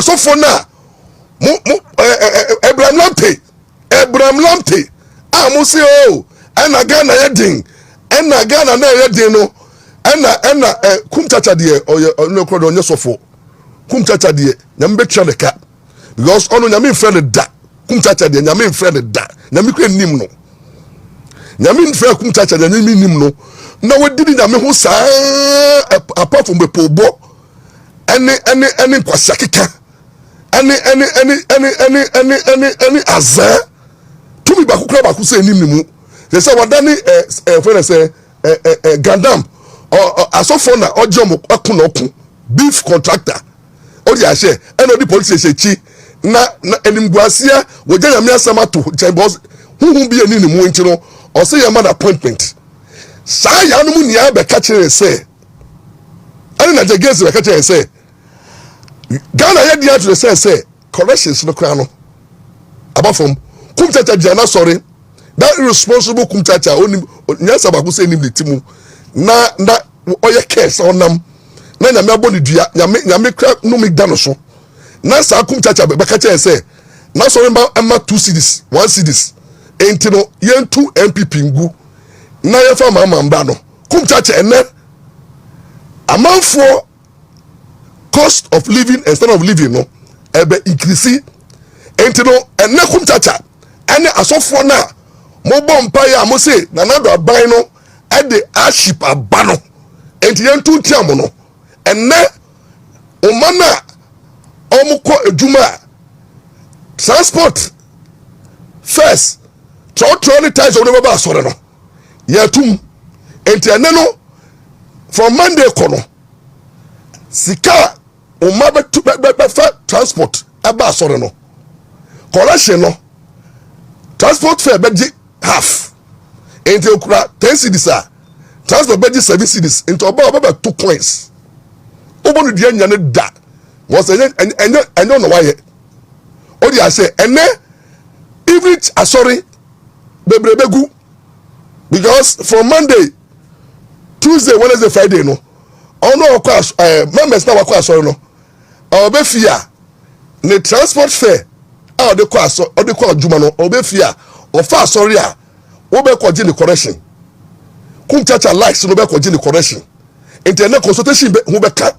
asofo na mo Abraham Lamptey mo say o na Ghana yedin na Ghana na yedin no na Kumchacha de no kro do nyesofo Kumchacha de nyame betwa ne ka because ono nyame friend da Kumchacha de nyame friend da nyame kra nim no nyame friend Kumchacha de nyame nim no na wodidi nyame ho saa apart from bepobo any kwasakika any azan tumi ba kukura ba kusa nim nimu they say wadani friend say gandam or asofo na ojomo akuna okun beef contractor odi ahye and odi police say chi na enimguasia woja nyame asama to boss hu bi ani nimu nti no o say your man appointment sa ya no mu nia be ka kire say ani na jegesi be ka kire say Ghana yet the to say corrections no kra no about from Kumchacha jana sorry that irresponsible Kumchacha oni nyasa ba ku say nim the timu na oye case onam na nyame aboni dua nyame kra no me da no so na sa Kumchacha be ka kire say na sorry ba ama 2 cedis 1 cedis enti no yen 2 NPP ngu na ye fa mama mba no Kumchacha ene amanfo cost of living instead of living no ebe increase enti no ene Kumchacha ene asofo na mo bompa ya mo say na nado aban no e de Hardship abano enti yentu tiam no ene o mana omuko eduma transport first tro ties o no ba sore no yetum enti ene no from Monday kono sika o ma be transport aba sore no correction no transport fare be half enti okura 10 cedis transport be 7 cedis enti oba be 2 coins obonu dia nya ne da was enyo no waye odi ase ene even sorry bebrebegu because from Monday Tuesday Wednesday Friday no ono okwa members na wakwa sorry no obefia ne transport fare ode kwa juma no obefia ofa sorry obe kwaji ni correction Kumchacha likes no be kwaji ni correction internet consultation who be can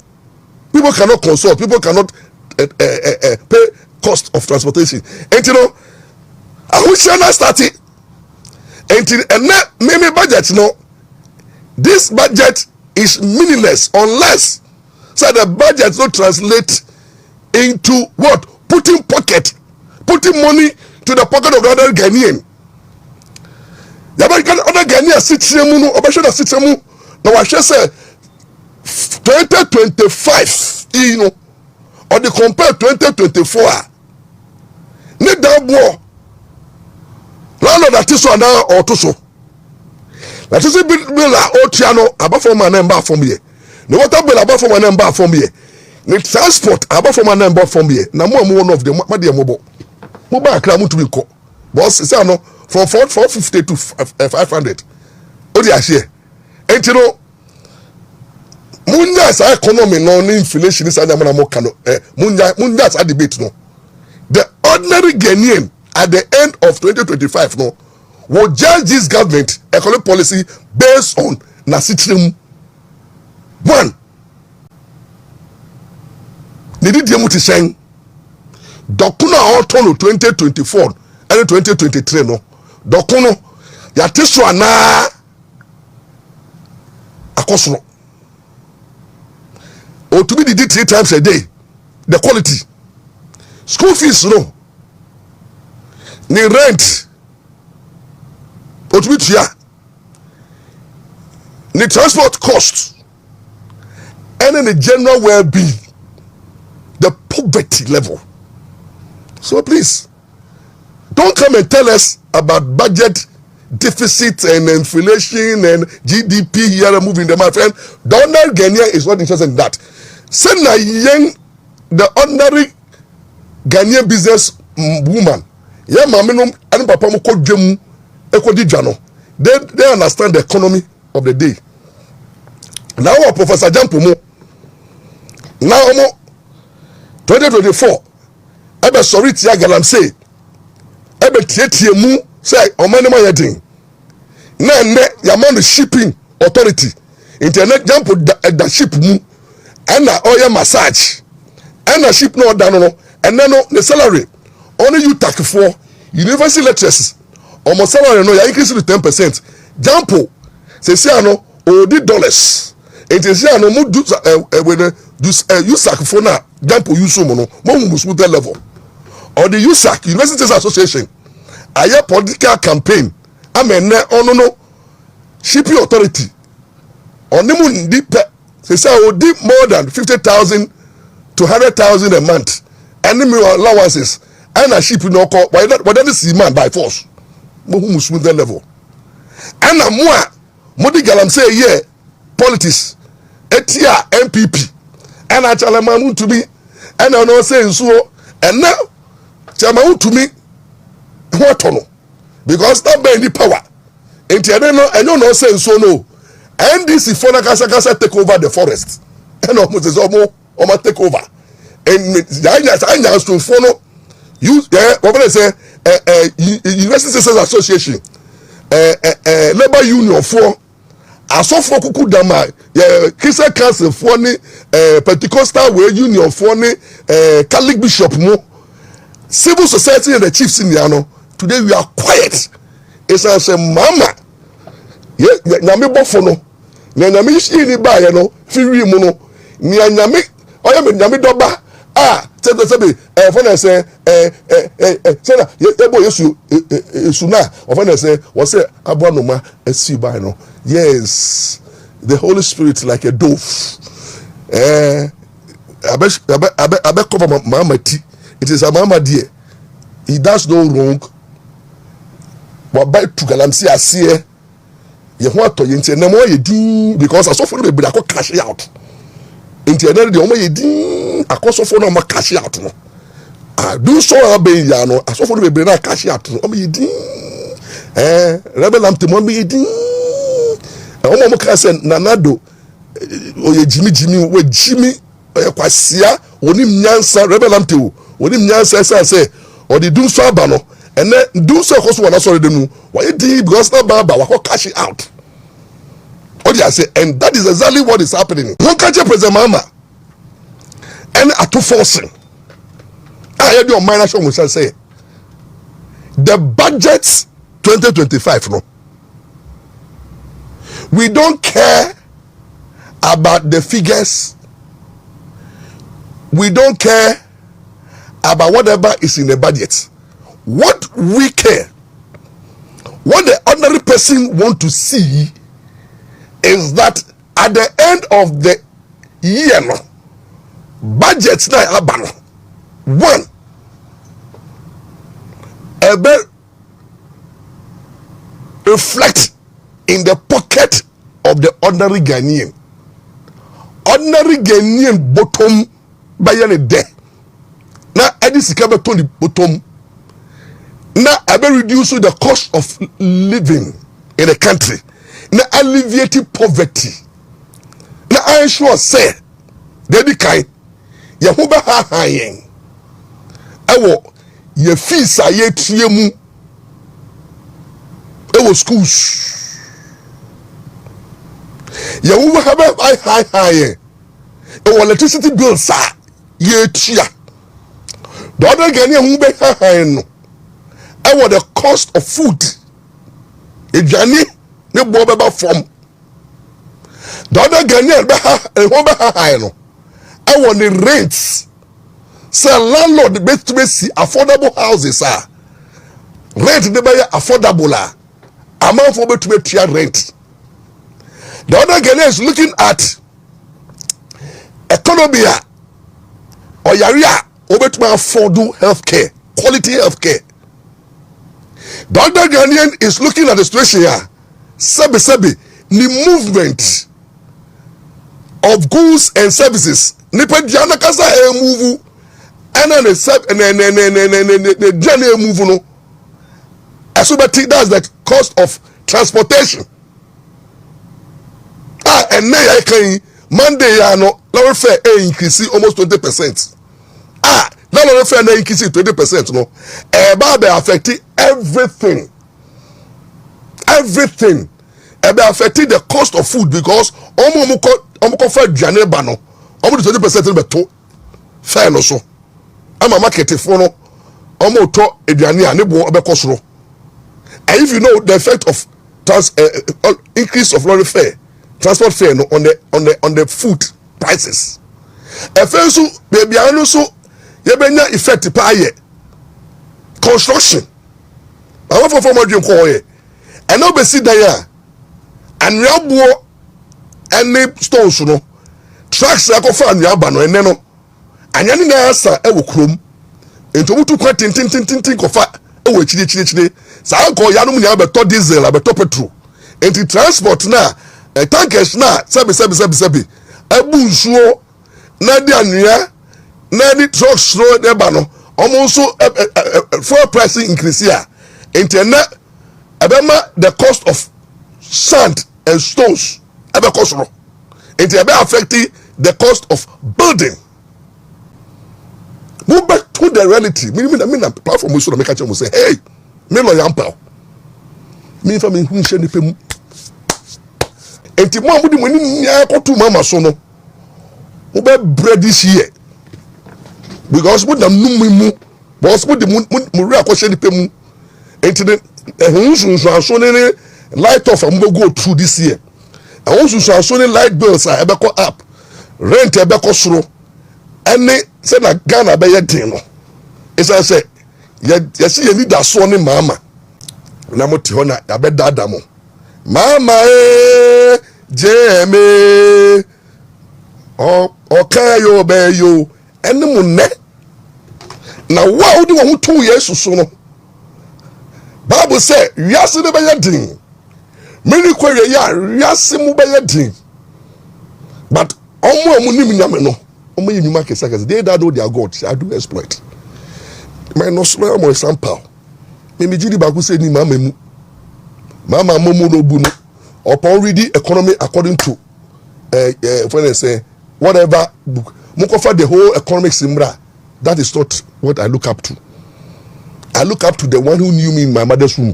people cannot consult, people cannot pay cost of transportation and you know who shall not start it until maybe budget no this budget is meaningless unless so the budget not translate into what putting money to the pocket of the other Ghanaian. The other Ghanaian system no obesho da system no wa say 2025 you know or the compare 2024 ne da bo landlord that is one or to so that is bill otiano about for my number from here no water bill about for my number from here the transport about for my number from here na mo one of them ma dey mobile akra mo to be call boss say no from 450 to 500 odi ahie enti no munya sa economy no inflation is anya mo kano munya sa debate no the ordinary Ghanaian at the end of 2025 no will judge this government economic policy based on na system one need the mutishen dokuno autumn 2024 and 2023 no dokuno ya tiso ana akoso or to be the 3 times a day the quality school fees no ni rent or to be here ni transport cost and in the general well-being the poverty level. So please don't come and tell us about budget deficit and inflation and GDP here moving the my friend. The ordinary Ghanaian is not interested in that. Send a young the ordinary Ghanaian business woman. Yeah, mammy, and papa moko djemu ekodijano. They understand the economy of the day. Now Professor Jampumo. Now 2024 ebe sorry tia galamsey ebe tie mu say omanema yedin na nne yamano shipping authority internet jump da ship mu na oya massage na ship no da no and no the salary only you tack for university lecturers almost salary no ya increase to 10%. Jump say ano odi dollars it is ano mu do you sack for na jump use mo no mo smooth level or the USAC Universities Association aye political campaign amen ono no shipping authority onimu ndi pe say odi more than 50,000 to 100,000 a month enemy allowances and a ship no call why that see man by force mo smooth level and modi galam say yeah politics etia NPP and actually man to me and I know say so and now chama to me what no because that be the power enti I no say so no NDC for na kasa take over the forest and almost is almost take over and I to follow you what they say University Association labor union for asofo kuku dama Christian council for ni Pentecostal way union for ni Catholic bishop mo civil society and the chiefs in the today we are quiet. It's as a mama nyame bofo no na nyame shi ni ba ye no firi mu no ni nyame oya me nyame doba sebe for na say say na ebo yesu na for na say we say abonoma asi ba no yes the Holy Spirit like a dove abe cover mama ti it is a mama dear he does no wrong wa by to galamsi asie ye ho atoye nti na mo ye din because asofo no be akọ cash out nti na de o mo ye din akosofo no mo cash out no do so abe ya no asofo no be na cash out no o mo ye din rebel am te mo ye din o mo ka se nanado o ye jimi we jimi o kwasia onim nyansa rebel am te o onim nyansa say or the do so aba no and then do so cause one sorry dem why did because na baba wa cash out what you say and that is exactly what is happening one catch president mama and ato forcing I do minor show we say the budget 2025 no we don't care about the figures, we don't care about whatever is in the budget. What we care, what the ordinary person want to see is that at the end of the year, no, budgets na abano one ebe reflect in the pocket of the ordinary Ghanaian. Ordinary Ghanaian bottom by any day. Now, Edisi Kabeton the bottom. Now, I will reduce the cost of living in the country. Now, alleviating poverty. Now, I sure say, Daddy Kai, Yahuba Hayen. I will, ye fees are yet triemu. It was schools. Yahuba have high. Our electricity bills are yet chia. The other Ghanaian who be high no. I want the cost of food. A journey, no bobber from. The other Ghanaian be high no. I want the rents. Say landlord the best to see affordable houses are. Rent the buy affordable are. Amount for to be rent. The other Ghanaian is looking at economy or yaria over to afford healthcare, quality healthcare. The other Ghanaian is looking at the situation here. Sebi, the movement of goods and services. Nipa diana kasa move and then the journey move no. Asubati that's the cost of transportation. And now I can Monday no level fare increase almost 20%. Now no fair na increase 20% no. Be affecting everything. Everything. Be affecting the cost of food because omo fa aduane ba no. Omo 20% be to fair no so. Ama market for no omo to aduane a ne bo be kosoro. And if you know the effect of increase of lorry fare, transport fare no, on the food prices. So baby anu so ye benya effect pa ye construction. I want for more dream call ye. And no be see there and real any stones no tracks like of an yaba no ene no anya ni na asa e wo krom ento mutu kwa tin kofa e wo chire sa ko ya no mu ya beto diesel abeto petrol enti transport na tankers na sabi abu nsuo na di anua na di trucks ro de ba no omo so fuel price increase ya enti na abema the cost of sand and stones ebe cost ro enti ebe affecting the cost of building. Move back to the reality. Me na platform we so make a say hey me lawyer Ampaw me fa me hu hye ne pem enti mo amudi mo ni nya kotu mama so no wo be bread this year because mo dam num mu boss mo de mo ri akọ hye ne pem enti de ehun sunsun so ne light off am go through this year ehun sunsun so ne light bills a ebe ko up rent ebe ko soro ene se na Ghana be ye din no isa say ya si ye leader so ne mama na mo ti ho na ya be dada mo mama JDM o kayo be yo ene mo ne na wa odi wo to Yesu so no Bible say wiase ne be ye din meni kwere ya wiase mu be ye din but omo nim nyame no omo ye nyuma kesa they that know their God I do exploit my no smell Maurice Ampaw me jidi ba ku say ni mama momu no bu no upon reading economy according to when they say whatever book mukofa the whole economic simbra that is not what I look up to. I look up to the one who knew me in my mother's womb.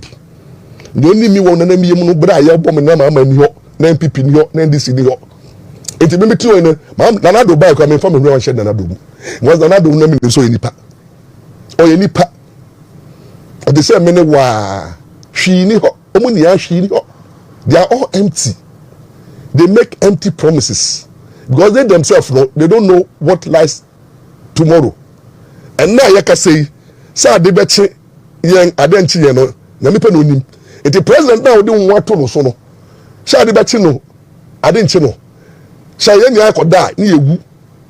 The only me one na me no bra ya bom na mama ni ho na NPP ni ho na NDC ni ho enti me ti o ne na do buy kwa me fa me no shed na do was na do na me so enipa o enipa o de say me ne wa hwi ni ho omo ni ya hwi ni ho they are all empty. They make empty promises because they themselves they don't know what lies tomorrow. And now you can say sa de beche yen adenchi yen no na me pe no nim it the president now dey want to no so no sa de beche no adenchi no sa yen ya koda ni ewu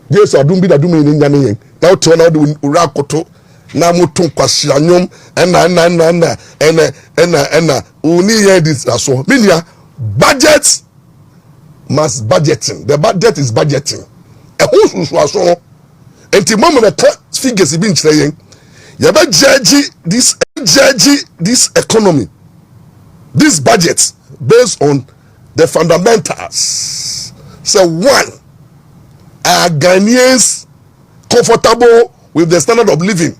Jesus adum bi da dum ni nya ne yen na to na de ura koto na moto kwasi anyom ena uni yen this aso media budget must budgeting. The budget is budgeting. A who so aso enti mom na figures bi nkyere yen you be judge this economy, this budget based on the fundamentals. So one, are Ghanaians comfortable with the standard of living?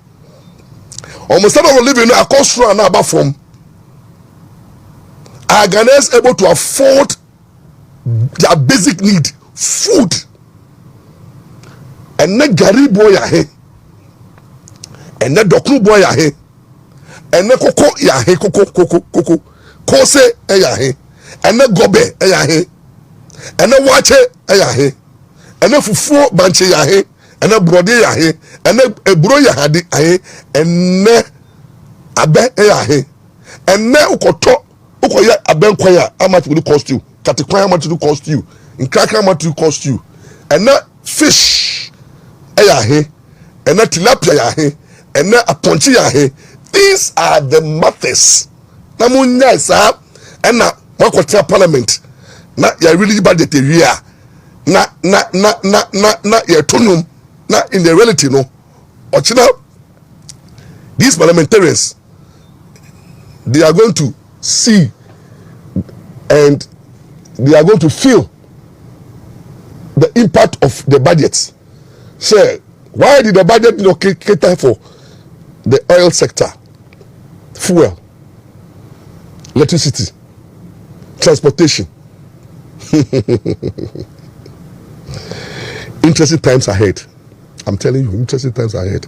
Almost standard of living are cost through and above from. Are Ghanaians able to afford their basic need, food? And the Gary boy ahe, and the Dokru boy ahe, and the Koko yahe, Koko, Kose yahe, and the Gobe yahe, and the Wache yahe, and the Fufu Banche yahe, and the Brody yahe, and the Ebro yahadi yahe, and the Abe yahe, and the Ukoto, Ukoya Abenkwaya, how much will it cost you? Katikwa, how much will it cost you? In Kraka, how much will it cost you? And the fish yahe, and the tilapia yahe, and the aponchi yahe. These are the matters. Na munya sa, and na wakwata parliament. Na ya really budget area. Na ya tonum. Na in the reality no. Ochina, these parliamentarians, they are going to see and they are going to feel the impact of the budget. Say, Why did the budget not cater for the oil sector, fuel, electricity, transportation? Interesting times ahead. I'm telling you, interesting times ahead.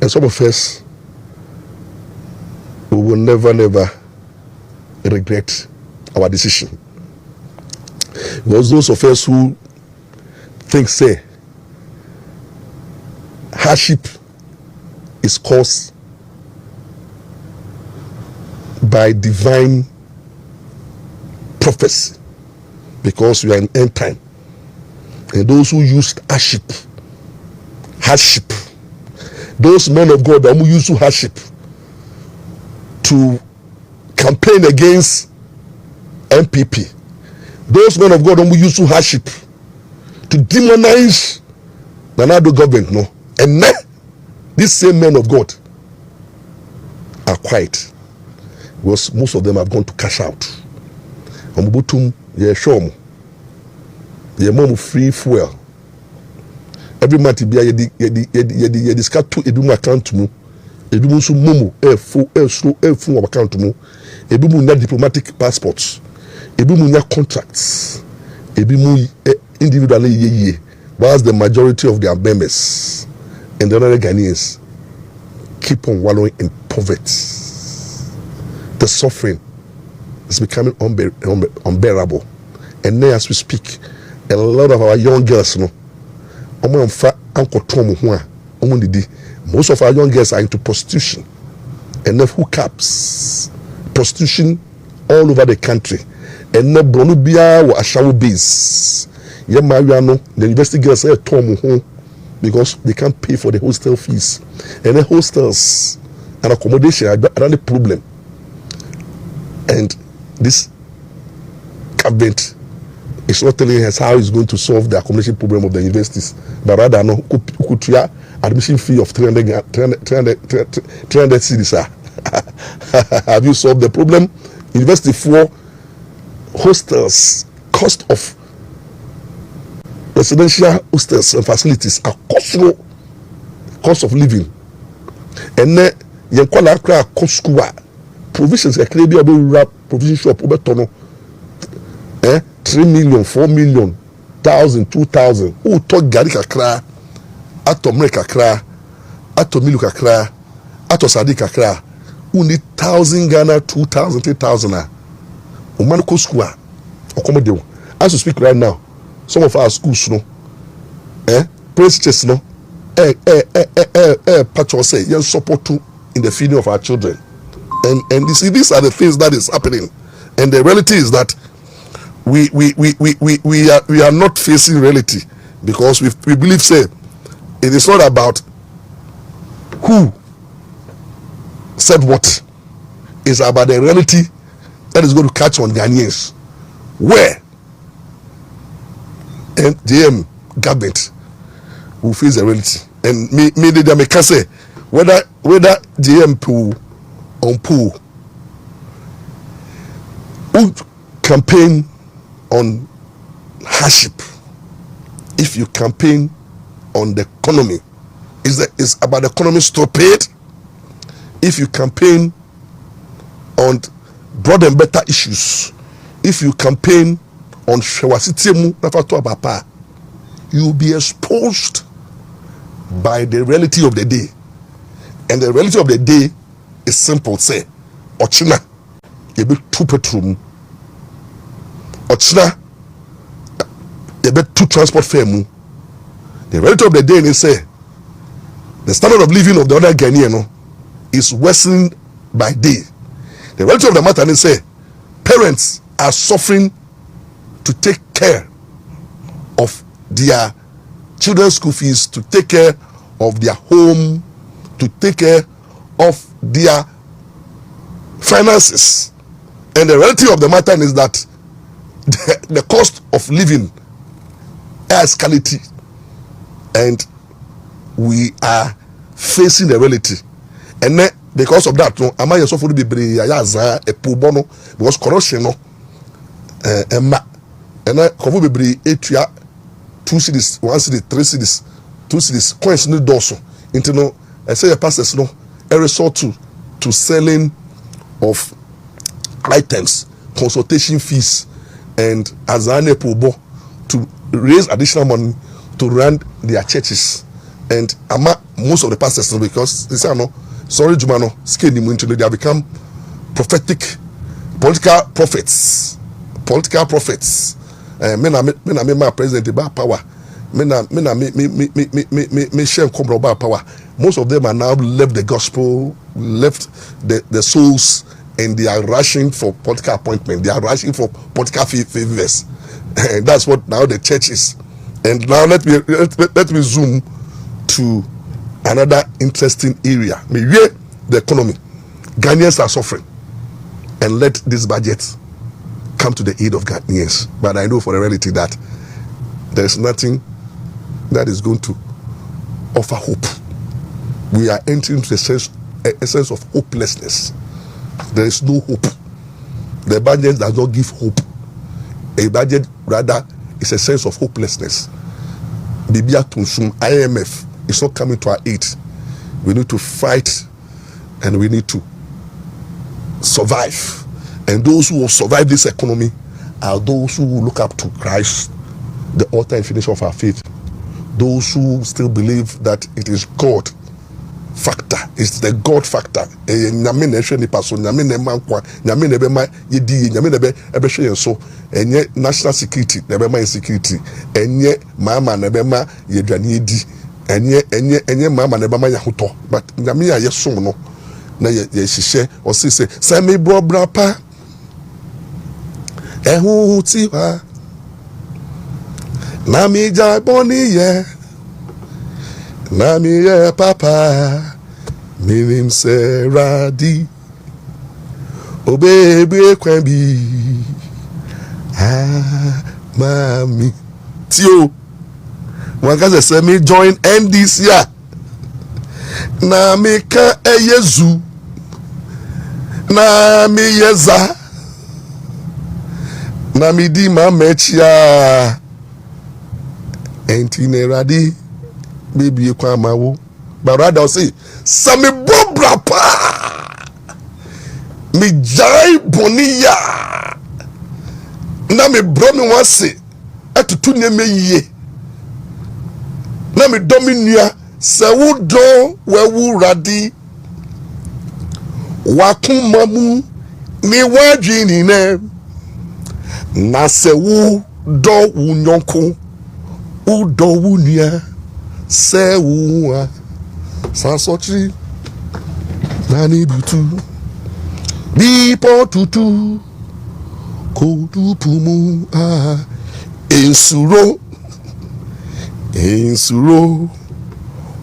And some of us, we will never regret our decision. Because those of us who think, say, hardship is caused by divine prophecy, because we are in end time. And those who used hardship, those men of God who used hardship to campaign against NPP, those men of God who used hardship to demonize the Nado government, no, and now these same men of God are quiet, because most of them have gone to cash out. Omubutum ye show ye mom free fuel. Every month be ye discuss to edum account mu. Edum so momo slow account mu. Edum nya diplomatic passports. Edum nya contracts. Edum individually ye. Whilst the majority of their members and the other Ghanaians keep on wallowing in poverty. The suffering is becoming unbearable. And now as we speak, a lot of our young girls, most of our young girls are into prostitution and hookups, prostitution all over the country. And now Bronubia or Ashawo base. The university girls are home because they can't pay for the hostel fees. And the hostels and accommodation are the problem. And this cabinet is not telling us how it's going to solve the accommodation problem of the universities, but rather no admission fee of 300 cedis. Have you solved the problem? University for hostels, cost of residential hostels and facilities are cost of living. And then you call a cost school provisions a provision shop 3 million, 4 million, 1,000, 2,000. Who talk gari kakra, ato mre kakra, ato milu kakra, ato sadi kakra. Who need 1,000 Ghana, 2,000, 3,000. Umanu ko school okomodewo. As we speak right now, some of our schools preachers patron say you support to in the feeding of our children. And you see, these are the things that is happening, and the reality is that we are not facing reality, because we believe, say, it is not about who said what. It's about the reality that is going to catch on Ghanaians, where and JDM government will face the reality. And me they may say whether JDM pool on pool who campaign on hardship. If you campaign on the economy, is about the economy stop it. If you campaign on broad and better issues, if you campaign on Shawasitimu Nafato Abapa, you will be exposed by the reality of the day. And the reality of the day is simple. Say, Ochina, you be 2 petrol. Ochina, you be 2 transport fare. The reality of the day is say, the standard of living of the other Ghanaian is worsening by day. The reality of the matter is say, parents are suffering to take care of their children's school fees, to take care of their home, to take care of their finances. And the reality of the matter is that the cost of living has escalated, and we are facing the reality. And then because of that, no, am I also for the baby a poor because corruption, no, and then cover baby 8 2 cities, 1 city, 3 cities, 2 cities coins no doso into no I say pastors no a resort to selling of items, consultation fees, and azane pobo to raise additional money to run their churches. And most of the pastors, because they say no, sorry Jumano, skinny into they have become prophetic political prophets. Men are my president about power. Me share about power. Most of them are now left the gospel, left the souls, and they are rushing for political appointment. They are rushing for political favors. And that's what now the church is. And now let me zoom to another interesting area. The economy. Ghanaians are suffering. And let this budget come to the aid of Ghanaians. But I know for the reality that there is nothing that is going to offer hope. We are entering into a sense of hopelessness. There is no hope. The budget does not give hope. A budget rather is a sense of hopelessness. Bibia Tunsum, IMF is not coming to our aid. We need to fight and we need to survive. And those who will survive this economy are those who will look up to Christ, the author and finisher of our faith. Those who still believe that it is God factor. It's the God factor. National security, insecurity. Mama nebema yedwani enye mama nebema yahuto. But nyame ayesom no na ye hihye o say me bro brapa ehu tiwa na mi ja boni ye na mi ye papa minim se radi obebe kwambi mami tio wakaze se me join NDC ya na mi ka eyezu na mi yeza na mi di ma mechia entine radi baby kwa mawo but rather say sami bobra pa mi jai bonia na mi bro mi wase atutu ne meye na mi dominua se wudo wewu radi wakumamu ni wadwini ne na se wu do wunyonko udo wunia se wuwa sasochi nani butu bipo tutu kodu pumu insuro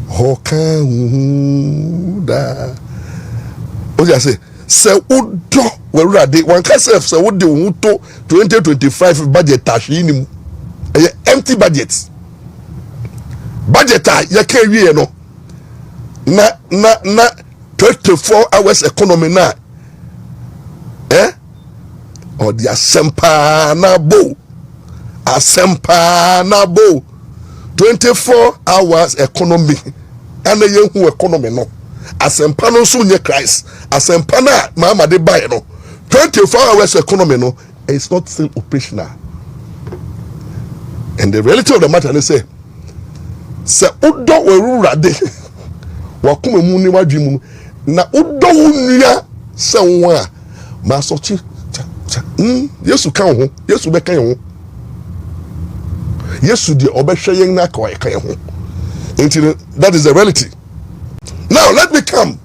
hokaunda oja say udo werade one can say would do 2025 budget tashini empty budget ya can we no na 24 hours economy na or the asempa na bo 24 hours economy and the who economy no asempa no so nye Christ asempa na mama de buy no 24 hours economy no is not still operational. And the reality of the matter is say udo werurade wakuma mu ni wadwimu na udo wunua se won ma sochi Yesu kan ho Yesu be kan ho Yesu de obehwe yen na ka ho. That is the reality. Now let me come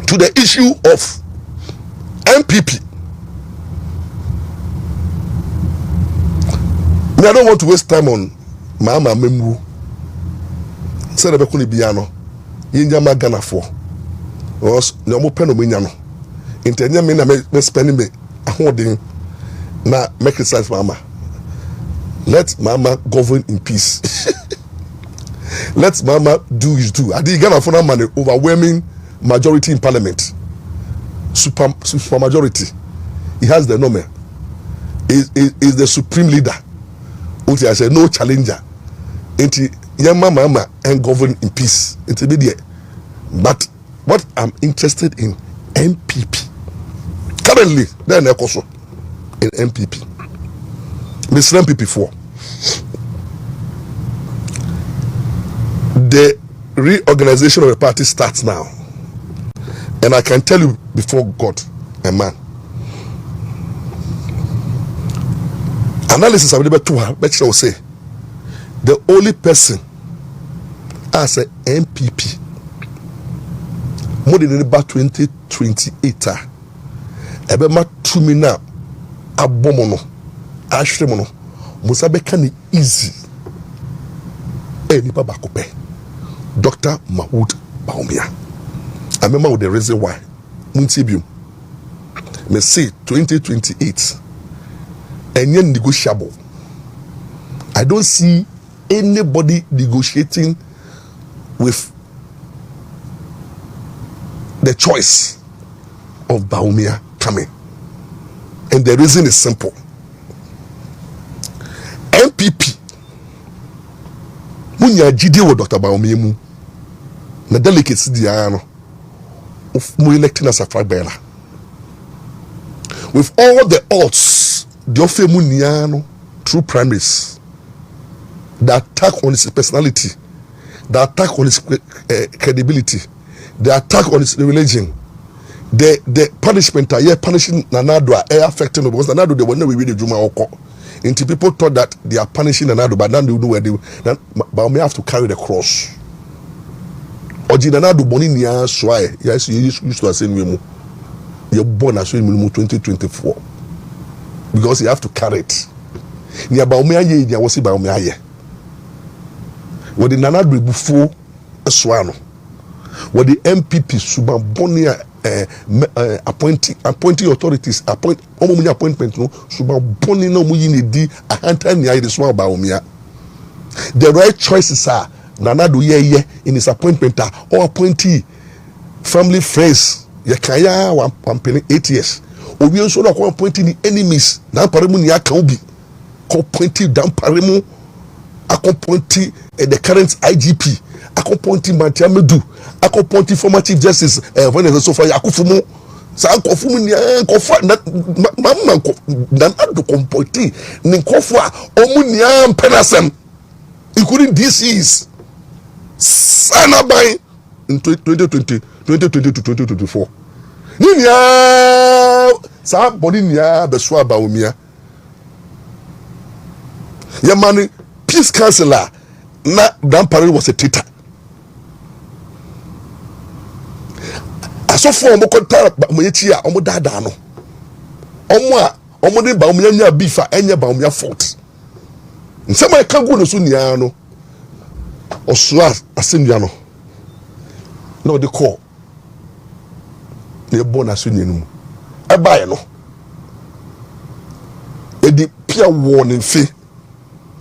to the issue of NPP. I don't want to waste time on Mama Memu. Said the Bekuni Biano, Yinjama Ghana for. Was no more pen of Minyano. Intending me spending me a holding na make it sense, Mama. Let Mama govern in peace. Let Mama do his do. I did Ghana for that money, overwhelming majority in parliament. Super majority. He has the number. Is the supreme leader. I said no challenger. mama and govern in peace. It's a bit. But what I'm interested in NPP. Currently, they're in NPP. Mr. NPP 4. The reorganization of the party starts now. And I can tell you before God and man. Analysis of the but shall say the only person as an NPP more than about 2028 ebema tumi na abomono ahwemono musa beka ni easy nipa bakope Dr. Mahmoud Bawumia. I remember the reason why muntibium me say 2028 and negotiable. I don't see anybody negotiating with the choice of Bawumia coming. And the reason is simple. NPP munya jide wo Dr. Bawumia mu na delegates dia no mu electing as a flag bearer. With all the odds the offer muniano through primaries, the attack on his personality, the attack on his credibility, the attack on his religion, the punishment punishing Nanado affecting him because Nanado they were never really Juma Oko. Until people thought that they are punishing Nanado, but now they know where they but may have to carry the cross. Oji Nanado Boninia Swai, yes, you used to say you're born as 2024 because you have to carry it. Ni Bawumia ye ya wasi Bawumia ye. What the Nanado before Swano. What the NPP suba bonia appointing authorities appointment no suba boni no muyini di ahanta ni ayi so Bawumia. The right choices are Nanado ye in his appointment or appointee family friends yakaya one penny 8 years. Obi nso na ko appointing the enemies na paremu ni aka obi ko appointing dan paremu appointing the current IGP appointing Mantiamedu appointing former chief justice when so far Yakufumu sa Yakufumu ni kofa na mama na ado appointing ni kofa omu ni ampenasem including DCs sana by in 2020 to 2024 ninya sa body nya beso Bawumia yamani peace councillor na Dampare was a traitor aso for mo konta mo yechi a omo dada no omo de Bawumia nya bifa enye Bawumia fault nsema ka go no so nia no osua asendua no no de call ne bonus nyenu ebaye no edi pia warning fe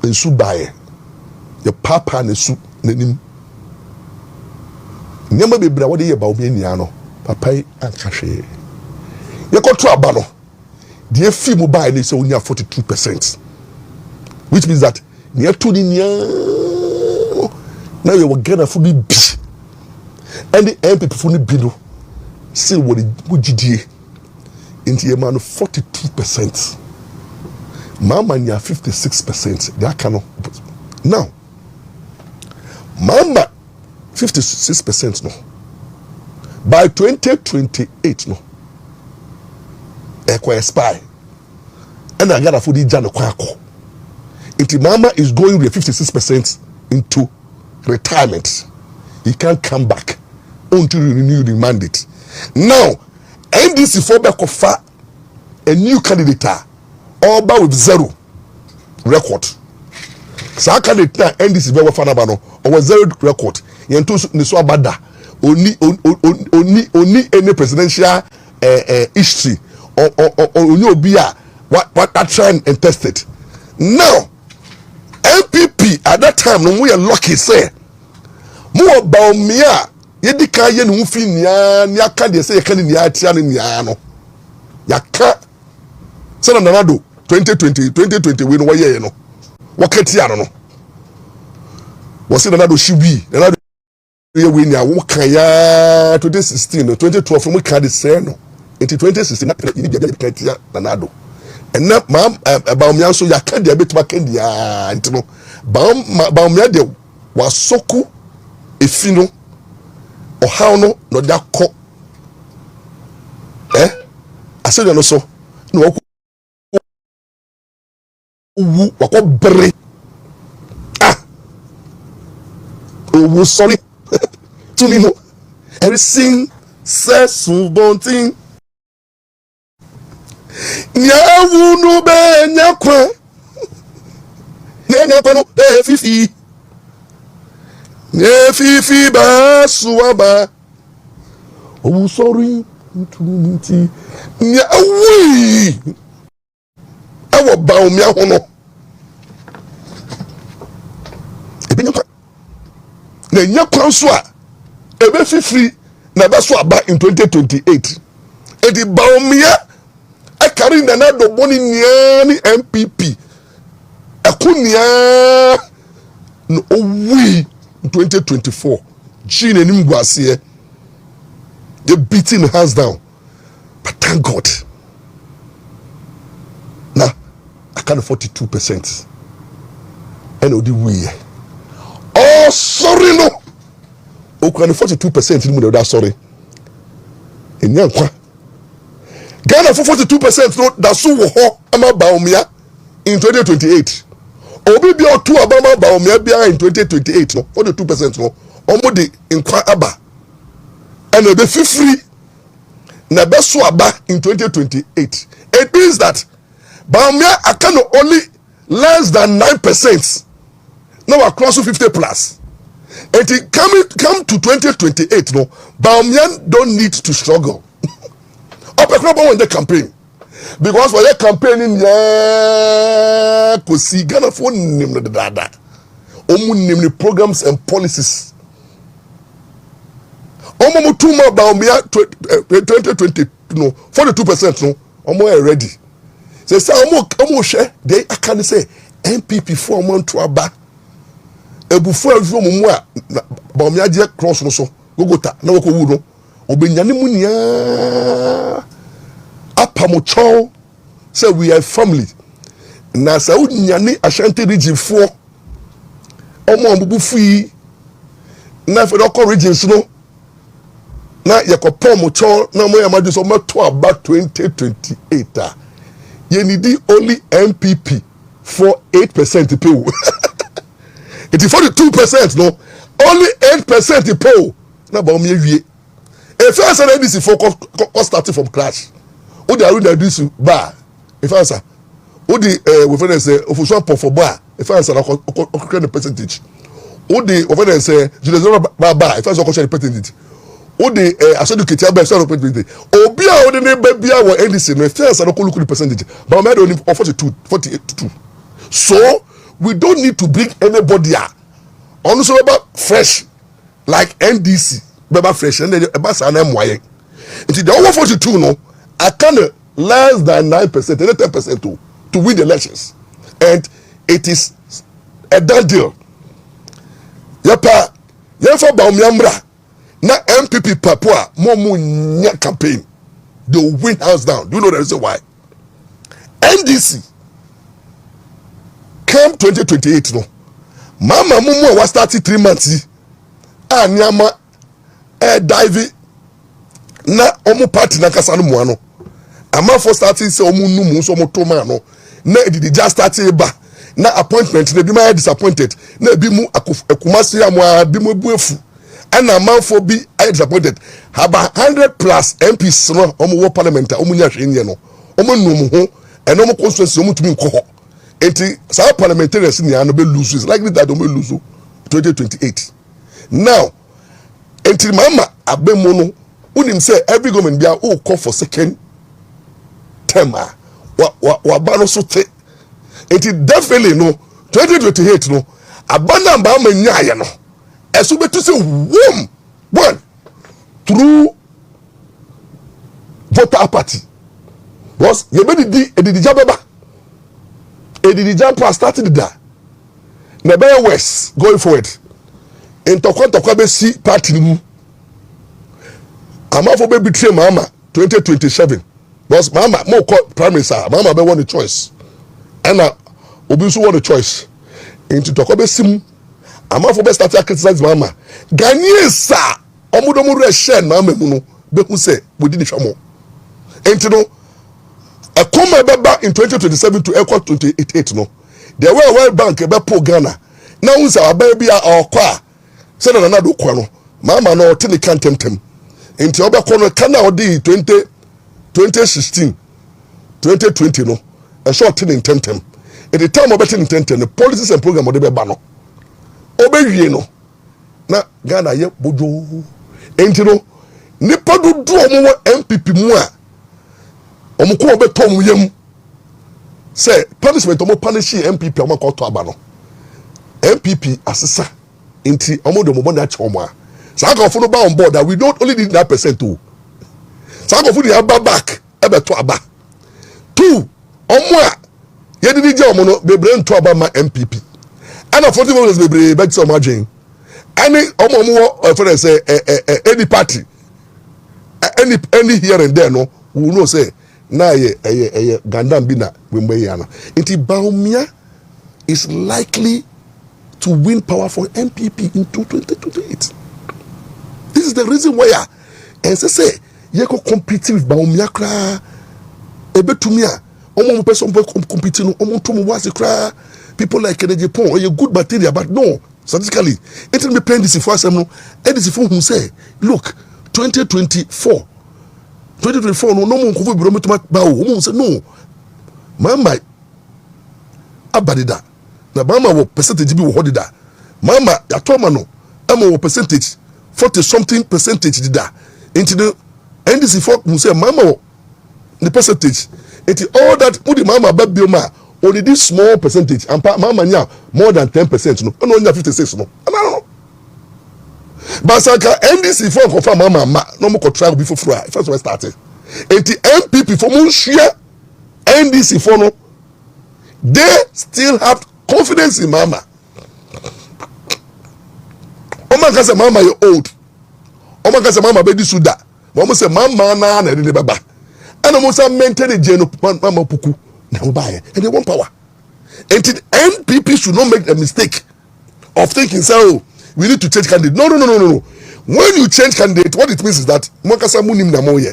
ensu baye ye papa na su nanim nyama bebra wode ye Bawumia nia no papa anka hwe ye koto aba no de fi mu baye ne se onya 42%, which means that near to the nia now you will get a fully B and the NPP fully below still what the GDA into a man 42%. Mama near 56%. That cannot now. Mama 56% no. By 2028 no. Ekwa spy. And I got a fully jano kwako. If Mama is going with 56% into retirement, he can't come back until you renew the mandate. Now, NDC for Bekofa, a new candidate, all about with 0 record. So candidate NDC Bewa Fanabano or 0 record. Yentu Niswa Bada only any presidential history or Obia what that trend and tested. Now, NPP at that time no we are lucky say more Bawumia yedi ka ye no fi nia nia ka de say ye ka nia atia ne nia no yaka say na Nanado 2020 we no ye no wakatia no was say na do shibi na do ye we ni awo kan ya 2016 2012 mu kan de say no into 2016 na ni bia kan tia na do and na ba omia so ya kan de betima kan dia ntino ba omia de wasoku efino ohaw no no da ko asede no so no wako wu wako bre owu sorry to me no everything says something nyawu no be nyakwa nyakwa no fifi fifi ba suaba owu sorry nti nyawu awo ba omia ho no ebinyakwa na nyakwa so a ebe fifi na ba so aba in 2028 edi ba omia akari na na do boni nia ni NPP akunia no owi in 2024 gene enim guase they beating hands down but thank God na akana 42% and odi we oh sorry no okwana 42% ni mu da sorry enyankwa Ghana for 42% no da so wo ho ama baomia in 2028 obi bi otu abama baomia bia in 2028 no 42% no omo de nkwa aba and ebe fifiri na be so aba in 2028 it means that baomia akano only less than 9% now across 50 plus and it come to 2028 no baomia don't need to struggle opekrobo when the campaign because for the campaigning yeah ko si Ghana for nim no dada omu nim ni programs and policies omo mutuma baomia 2020 no 42% no omo ready say omo hwe they can say NPP for month to aba ebufu azu omo a baomia je cross no so gogota na wako wu no obenyane mu nia apamocho say we are family na sa unyane Ashanti region for omo ambufu yi na fe do regions no na yakopom mocho na mo yamadu so meto aba 2028 ye need only NPP for 8% poll it is 42% no only 8% poll na ba me wie e first and this focus starting from crash o dey arrange this bar e first o dey we fit say ofuso pop for bar e first na the percentage o dey we fit say Judicial bar e first o the percentage o dey asoduketi aba so percentage obi a o dey ne ba bia wo NDC no first na look the percentage but we only 48 so we don't need to bring anybody on so about fresh like NDC beba fresh and the basa na moye until the over 42 no I can less than 9% and 10% to win the elections and it is a done deal yapa yefa baomiamra na MPP papua momu nya campaign they will win hands down. Do you know the reason why? NDC come 2028 no mama mumu was starting 3 months anyama dive na omo party na kasa no mo ano ama for starting say omo numu so omo to ma no na did just start ba na appointment na bi ma disappointed na bi mu akumasi amwa bi mu buefu ana manfo bi I disappointed haba 100 plus MPs no omo wo parliament omo nya hwe no omo numu ho and omo constituency omo tumi nko ho enti sa parliamentarians ni ano be lose is likely that omo lose 2028 now enti mama abemu no unim say every government bia o call for second term wa ba no so te enti definitely no 2028 no abana ba ma nyaye no eso betu say one through voter party was ye be di edidija baba edidija plus started da na be west going forward ntokwa be si party mu amafo be betray mama 2027 because mama mo call prime minister mama be want the choice and obi so want the choice into tokwa be sim amafo be start to criticize mama Ghanaians omudomu re share mama mu no be hu say we did hwamo enti no a come back in 2027 to equal 28 no the World Bank be pull Ghana now we say baby our kwa say na do kwa no mama no tini kan temtem enti oba kono kana odi 2016 2020 no a short tini temtem at the time oba tini temtem the policies and program odi be ba no obewie no na Ghana ye bojo enti no nipa do omo NPP mu a omo ko obetom yam say punishment omo punish NPP omo ko to aba no NPP asesa enti omo do mo na cha omo a sa ka fo no ba on board that we don't only need that percent o sa ka fo dey back e be to aba 2 omo a ye di je omo no bebre nto aba ma NPP ana 40 members bebre back to omo adwen any omo for say any party any here and there no we know say na ye gandam bi na we mbe ya na enti Bawumia is likely to win power for NPP in 2028. This is the reason why and say ye ko compete with Bawumia kra ebetumia omo person compete no omo to mo wase kra people like JDM or ye good material but no statistically it will be paying this for some no this for who say look 2024 no mo ko bi romo to ba o mo say no mama abadida na mama wo percentage bi wo hodida mama ya to ma no ama wo percentage 40 something percentage dida into the NDC for who say mama wo the percentage into all that put the mama ba bioma only this small percentage and mama nya more than 10% no nya 56 no no basaka NDC for confirm mama no mo contract before first we started and the NPP for mon share NDC for no they still have confidence in mama Oma ka say mama you old Oma ka say mama be di suda but mo say mama na dey baba and mo say maintain the geno mama puku na mo buy and they want power and the NPP should not make the mistake of thinking so we need to change candidate no when you change candidate what it means is that mo ka say munim na mo ye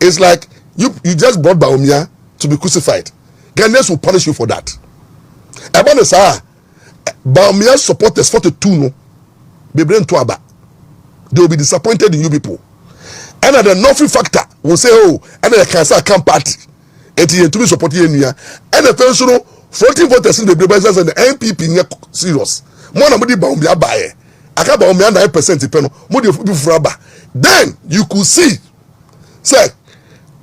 it's like you just brought Bawumia to be crucified. Ghanaians will punish you for that. Ebane sa Bawumia supporters 42 no be brain to aba. They will be disappointed in you people. And the nothing factor will say oh and the cancer camp party. And to be supporting you and the first no 14 voters in the Brabazas and the NPP near serious. More than Bawumia buy. Aka Bawumia 9% penno. More than then you could see say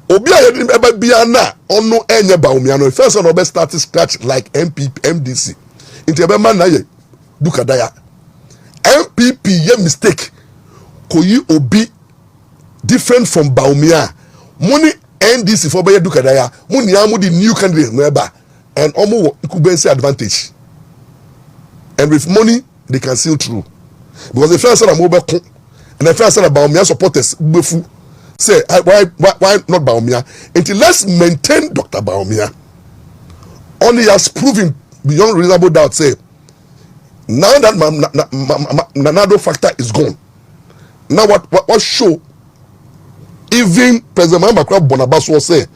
obi ayedin eba bia na ono enye Bawumia no first on obe start scratch like MPP MDC into ebe man na ye dukadaya MPP ye mistake koyi obi different from Bawumia money NDC for be dukadaya money amu the new candidate no eba and omo kubensi advantage and with money they can see through because the first time obe ko and the first time Bawumia supporters befu say why not Bawumia until let's maintain Dr. Bawumia only has proven beyond reasonable doubt say now that Nanado factor is gone now what show even President Mamakra Bonabaso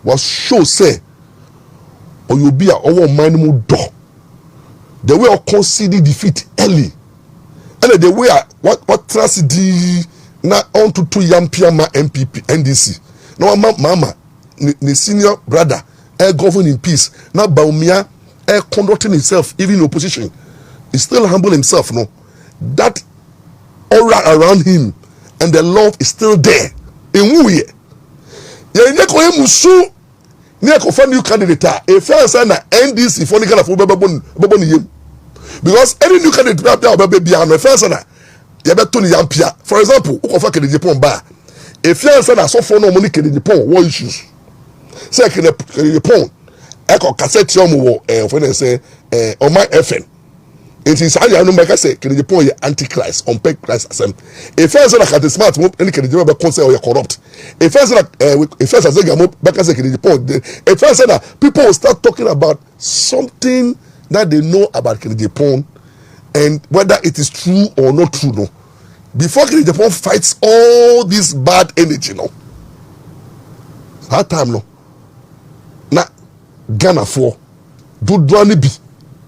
was show say or you be our minimum door the way of conceding defeat early and the way what tragedy na on to yampia ma MPP NDC no mama ni senior brother govern in peace now Bawumia conducting himself even in opposition he still humble himself no that aura around him and the love is still there in who ye ko emusu ne ko fa new candidate e fa say na NDC for ni kana fo bebo ni yem because any new candidate be bia no fa say na ye beto ni yampia for example ukofa JDM ba if you say na so for no money JDM what issues say JDM e ko cassette yo mo for say on my FN It is how you know make say Kennedy Pon antichrist on pay Christ asem. If first like at smart mo any Kennedy be concern or corrupt. If first like if first as go back say Kennedy Pon. If first that people will start talking about something that they know about Kennedy Pon and whether it is true or not true no. Before Kennedy Pon fights all this bad energy no. That time no. Na Ghana for do dwani bi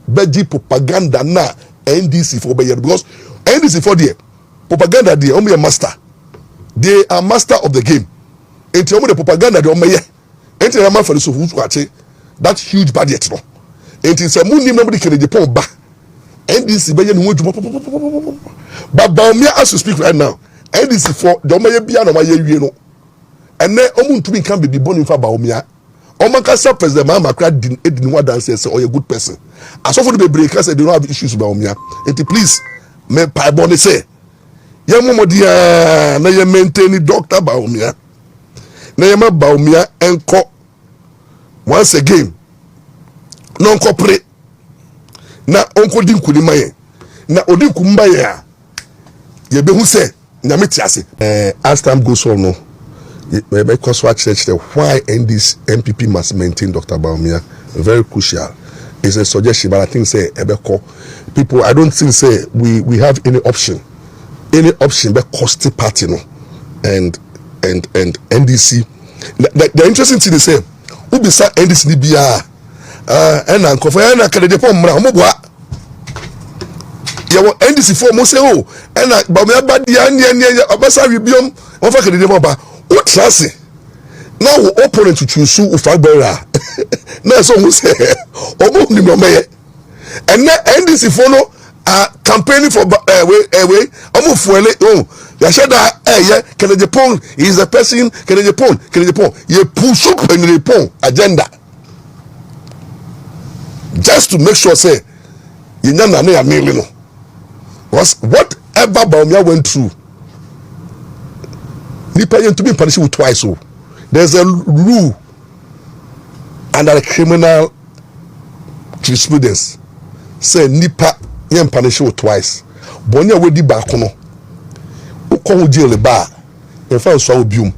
beji propaganda na NDC for be because NDC for there propaganda there omo master, they are master of the game. Enti omo the propaganda de omo ye enti na man for so who ache that huge budget no enti say mu nim nobody Kennedy Pon ba NDC be ye no adwuma but Baumia as to speak right now NDC for the omo ye bia na ma ye wie no ene omo ntumi kan be boni fa Baumia Omankasa president Mahama didn't want to say or a good person. As often the break, I said they don't have issues about me. And please, me pai boni say, ya momo dia na ye maintain Dr. Baumia. Na ye ma Baumia enko once again. Non kopre na onko dinku ni maye. Na odinku mbaye ye be hu say nyame tiase. As time goes on no. Because why NPP must maintain Dr. Baumia, very crucial. It's a suggestion, but I think say people. I don't think say we have any option but cost party no, and NDC. The interesting thing is say who be sa NDC ni biya and uncle for na Kennedy Pon mra mo boa. Yawo NDC for mo say oh and Baumia ba dia ne obasa wibiom won fa Kennedy Pon ba. What trust now opponent to choose Ufabera now so who say omo ni mama and NDC follow campaigning for way omo fuele oh ya sheda Kennedy Pon is the person Kennedy Pon you push up Kennedy Pon agenda just to make sure say you na ya no was whatever Baumia went through Nipa to be punished with twice. So there's a rule under the criminal jurisprudence. Say Nipa yen punish with twice. Bonya we di back no. Uko jail the bar. In fact, so bium.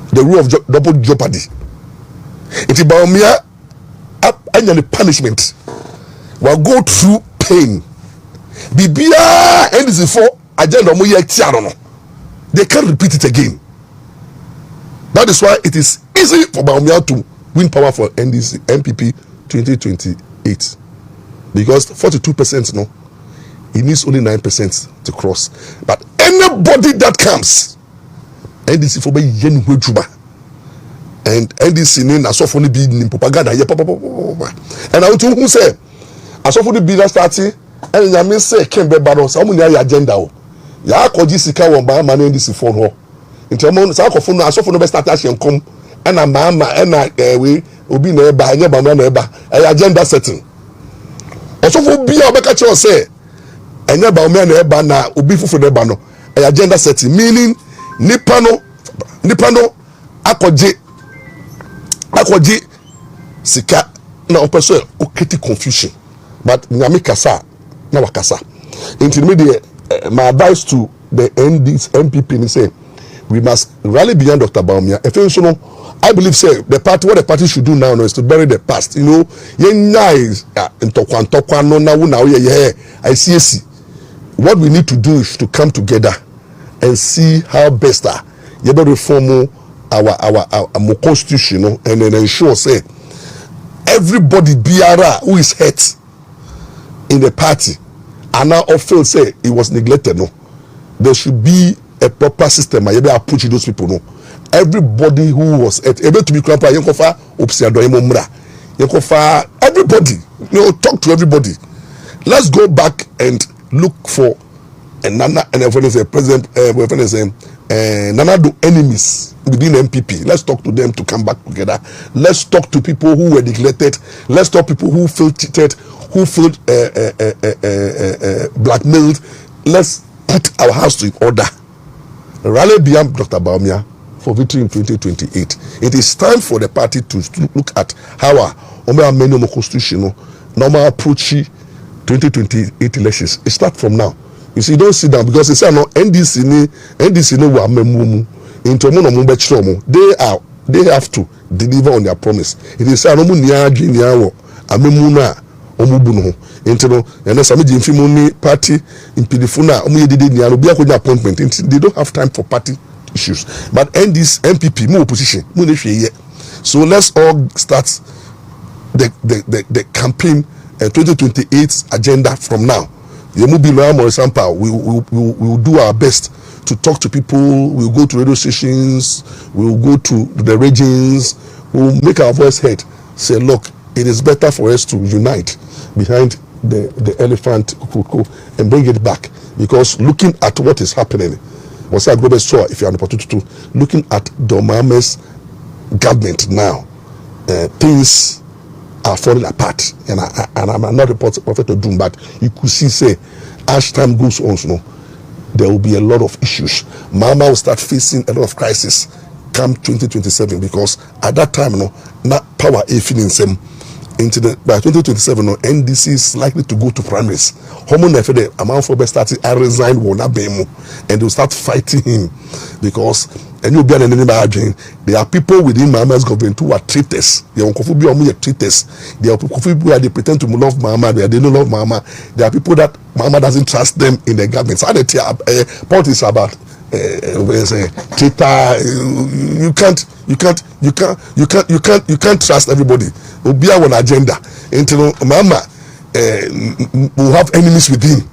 The rule of double jeopardy. If you Baumia up any punishment, will go through pain. Bibia and is for agenda mo ye tiano no. They can't repeat it again. That is why it is easy for Baumia to win power for NPP 2028. Because 42% no, he needs only 9% to cross. But anybody that comes, NDC for be yen wejuba. And NDC nin asofoni be in propaganda. And I want to say, asofoni be that starting, and I mean say can't be bad. So many agenda. Ya akọji sika won ba ma na NDC phone ho ntemo sa akọfo no asofo no be start action kom na mama na we obi na eba anya ba na eba agenda setting asofo bia obeka che o say anya ba na eba na obi fufu na eba no agenda setting meaning nipa no akọji sika na opeso oketi confusion but nyame kasa na wakasa intermediate. My advice to the NPP is say we must rally beyond Dr. Baumia. I believe say what the party should do now is to bury the past. You know, I see. What we need to do is to come together and see how best you better reform our constitution, and then ensure say everybody BRA who is hurt in the party. And now often say it was neglected. No, there should be a proper system. I approach those people. No, everybody who was able to be grandpa, everybody. Talk to everybody. Let's go back and look for Nana and President Nana do enemies within MPP. Let's talk to them to come back together. Let's talk to people who were neglected. Let's talk to people who feel cheated, who feel blackmailed. Let's put our house in order. Rally beyond Dr. Baumia for victory in 2028. It is time for the party to look at how our constitution, normal approach, 2028 elections. It starts from now. You see, don't sit down because they say no NDC no wa memumu into mo no mo betro mo. They have to deliver on their promise. It is say no mo nia adwenia wo amemu na omubu no into no and some jimfi party impedifu na omu yedede nia no bia konya appointment. They don't have time for party issues. But NPP mo opposition mo ne hwe ye. So let's all start the campaign 2028 agenda from now. Maurice Ampaw, we will do our best to talk to people. We'll go to radio stations. We'll go to the regions. We'll make our voice heard. Say, look, it is better for us to unite behind the elephant and bring it back. Because looking at what is happening, if you have an opportunity to, looking at Domama's government now, things are falling apart, and I'm not a prophet of doom, but you could see, say, as time goes on, there will be a lot of issues. Mama will start facing a lot of crisis come 2027, because at that time, not power a feeling same. By 2027, NDC is likely to go to primaries. The amount for best started, I resign, and they'll start fighting him because there are people within Mama's government who are traitors. They are traitors. There are people who pretend to love Mama, they don't love Mama. There are people that Mama doesn't trust them in the government. So politics about traitor. You can't trust everybody. Will be our agenda until Mama will have enemies within,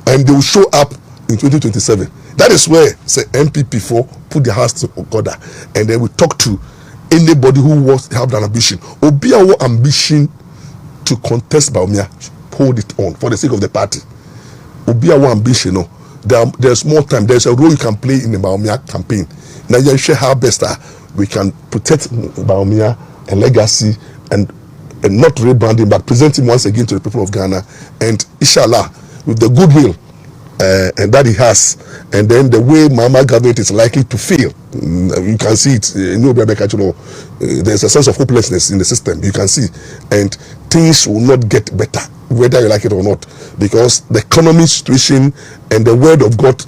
and they will show up in 2027. That is where say NPP put their hearts together, and they will talk to anybody who wants to have an ambition. Will be our ambition to contest Baumia, hold it on for the sake of the party. Will be our ambition. No, there's more time. There's a role you can play in the Baumia campaign. Now you share how best we can protect Baumia and legacy and not rebranding, but presenting once again to the people of Ghana, and inshallah with the goodwill and that he has, and then the way Mama government is likely to fail. You can see it. There's a sense of hopelessness in the system. You can see, and things will not get better, whether you like it or not, because the economy situation and the word of God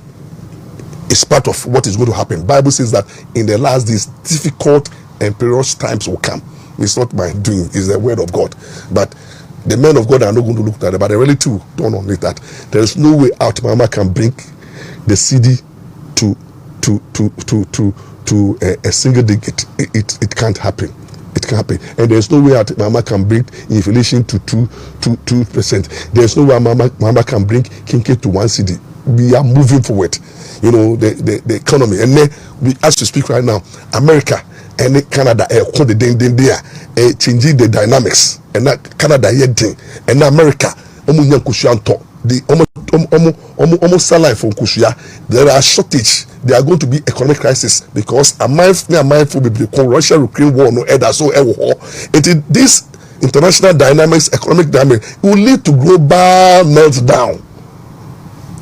is part of what is going to happen. Bible says that in the last days, difficult and perilous times will come. It's not my doing, it's the word of God. But the men of God are not going to look at it, but they really too don't only that. There is no way out Mama can bring the CD to a single digit. It can't happen. It can't happen. And there's no way out Mama can bring inflation to 2%. There's no way Mama can bring Kinke to 1 CD. We are moving forward. The economy. And then as we speak right now, America and Canada changing the dynamics, and that Canada here thing, and America almost salary from Kushia. There are shortage. There are going to be economic crisis because a mindful be the Russia-Ukraine war no either so this international dynamics, economic dynamics will lead to global meltdown.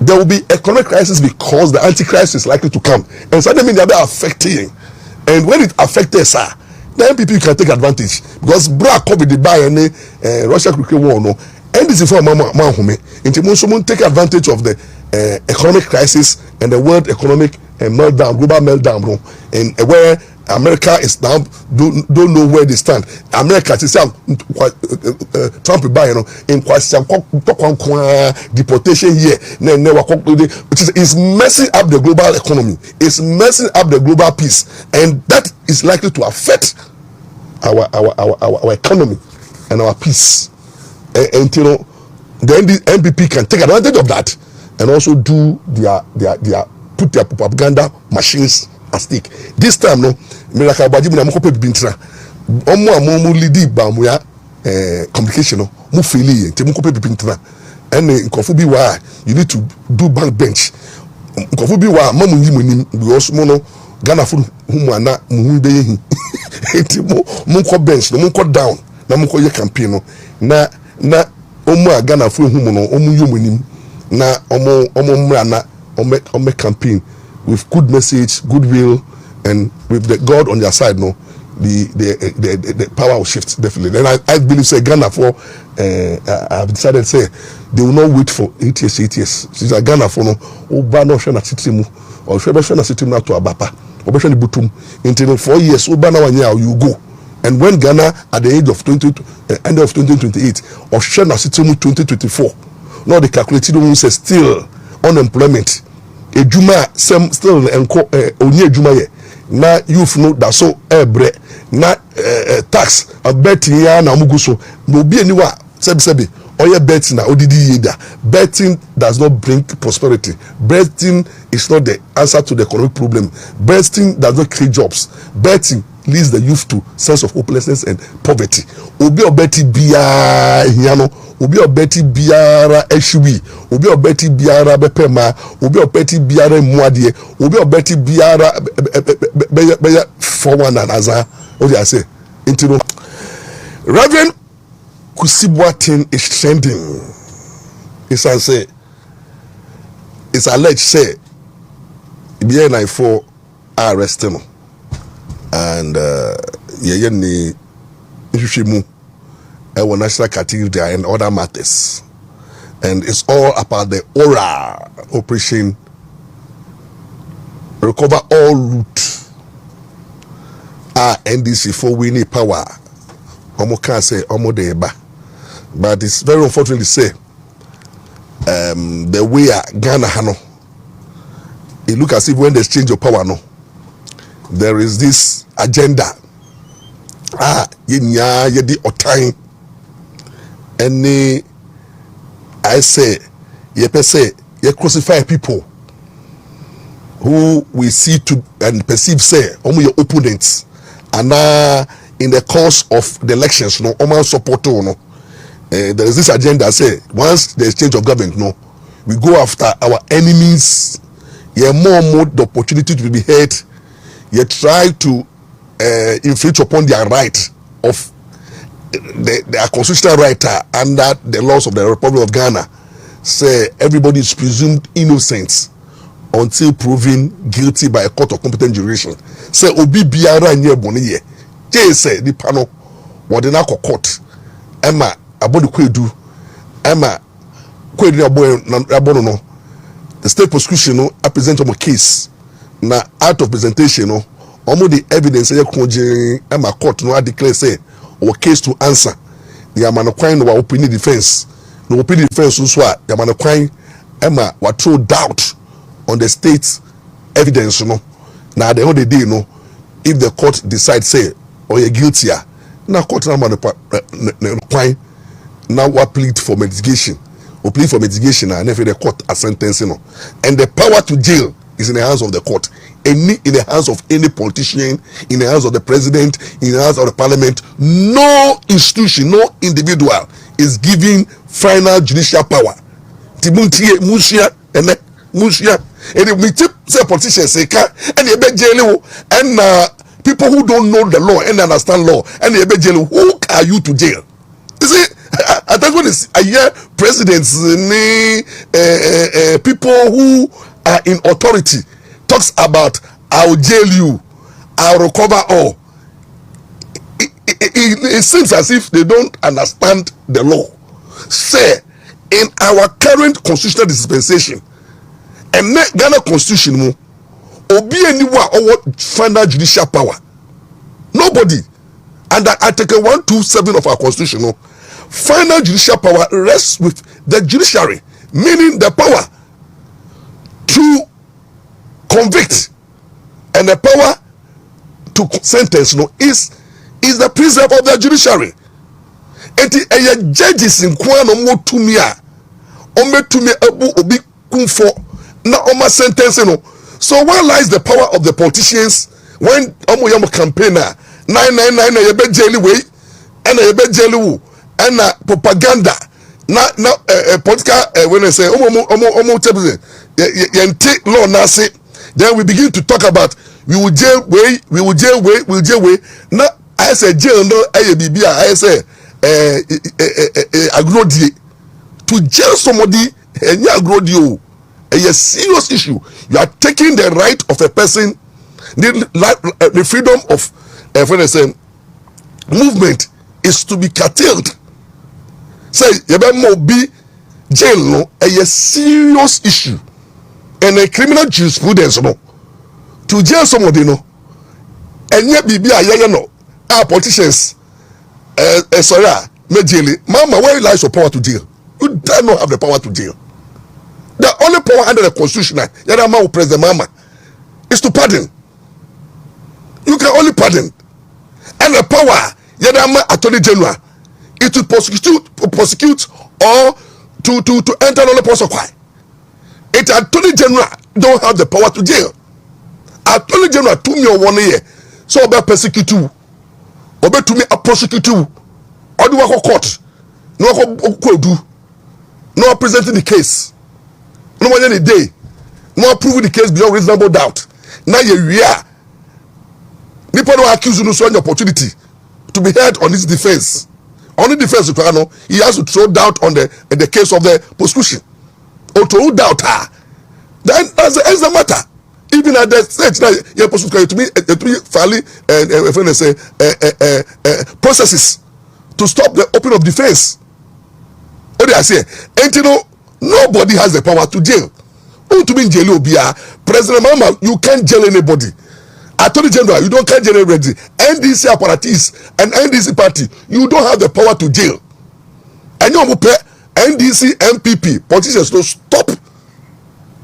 There will be economic crisis because the antichrist is likely to come, and so that means they are affecting. And when it affects us, the NPP can take advantage because COVID the buy any Russia-Ukraine war no. And this is for Mama Home. Someone take advantage of the economic crisis and the world economic meltdown, global meltdown, bro. And where America is now don't know where they stand. America is Trump buy in question deportation here. Which is messing up the global economy. It's messing up the global peace, and that is likely to affect our economy and our peace. And then the NPP can take advantage of that and also do put their propaganda machines at stake. This time, no, Miraka Bajibu na moko pe bintra. Omo lidi ba mo ya complication no, mo feel te moko pe bintra. And nkofu bi wa you need to do bank bench. Nkofu bi wa mamu yi monim because mo no Ghana fu humu ana mu be yi. Enti mo ko bench no mo ko down na mo ko ye campaign no na omu a Ghana fu humu no omu yomunim na omo mra na omo campaign with good message, goodwill, and with the God on their side, no, the power will shift definitely. And I believe say Ghana for I've decided say they will not wait for 8 years. Since Ghana for no Oba no share na sitimu or share na sitimu na to Abapa Oba share ni butum until 4 years Oba na wanya you go. And when Ghana at the age of end of 2028 or share na sitimu 2024 now the calculated one say still unemployment ejuma still enko onye ejuma ye na youth no da so ebre na tax betting ya na mugu so no bi aniwa sebi oye betting na odidi yeda. Betting does not bring prosperity. Betting is not the answer to the economic problem. Betting does not create jobs. Betting leads the youth to sense of hopelessness and poverty. Obi obeti biya hiano, obi obeti biara eshiwi, obi obeti biara bepema, obi obeti biara muadie, obi obeti biara beya forward and aza. What do I say? Into Reverend Kusibwatin is trending. It's alleged say BNI4 are arresting him. And yeyeni ishimu ewa national cathedral and other matters, and it's all about the aura operation recover all root NDC for winning power omo can say omo deba. But it's very unfortunate to say the way Ghana hano it look as if when there's change of power no there is this agenda yedi otan any I say ye crucify people who we see to and perceive say omo your opponents and in the course of the elections no omo support no there is this agenda say once there is change of government no we go after our enemies. Ye more the opportunity to be heard. You try to infringe upon their right of their constitutional right under the laws of the Republic of Ghana. Say everybody is presumed innocent until proven guilty by a court of competent jurisdiction. Say obi biara nye boni ye. Je say the panel wadena court. Emma abodi kwedu. Emma kwedu abono no. The state prosecution no present on a case. Na out of presentation no almost the evidence ye konje ema court no declare say our case to answer the amana kwan no open defense no open defense so a the amana kwan ema wa throw doubt on the state evidence no na the whole day no if the court decide say or you guilty na court na amana kwan na wa plead for mitigation or plead for mitigation and if the court a sentencing no and the power to jail is in the hands of the court, in the hands of any politician, in the hands of the president, in the hands of the parliament. No institution, no individual is giving final judicial power. And we say politicians say and people who don't know the law and understand law and who are you to jail? You see, I think when I hear presidents, people who are in authority talks about I'll jail you, I'll recover all. It seems as if they don't understand the law. Say in our current constitutional dispensation and Ghana constitution mo obi anyone or final judicial power. Nobody. And Article 127 of our constitution no, final judicial power rests with the judiciary, meaning the power to convict and the power to sentence no is the preserve of the judiciary. And judges in Kwan no to me abu obi kumfo na oma sentence no. So where lies the power of the politicians when omo yam campaigner 999 na yebe jeli way and yebe jeli wu and propaganda na political when I say omo table yente law na say then we begin to talk about we will jail way now I say jail no ayebibia I say agrodie to jail somebody enya agrodie a serious issue. You are taking the right of a person, the freedom of for the same movement is to be curtailed. Say you be jail no a serious issue and a criminal jurisprudence no to jail somebody no and yet be no our politicians sorry me jail mama where lies your power to jail. You do not have the power to jail. The only power under the constitution yadama will president mama is to pardon. You can only pardon. And the power yadama attorney general is to prosecute or to enter on the prosecute. It attorney general don't have the power to jail. Attorney general 2 million 1 year. So obe persecute you. Obe to me a prosecute you. Or do wako court. No wako do. No presenting the case. No one any day. No proving the case beyond reasonable doubt. Now you are. People don't accuse you no so an opportunity to be heard on his defense. On the defense, he has to throw doubt on the case of the prosecution. Or throw doubt her. Then that's the matter. Even at the stage now, you're supposed to me fairly processes to stop the opening of defense. What do I say? And you know, nobody has the power to jail. Who to be in jail? President Mama, you can't jail anybody. Attorney General, you can't jail anybody. NDC apparatus and NDC party, you don't have the power to jail. And you pay NDC, NPP, politicians to stop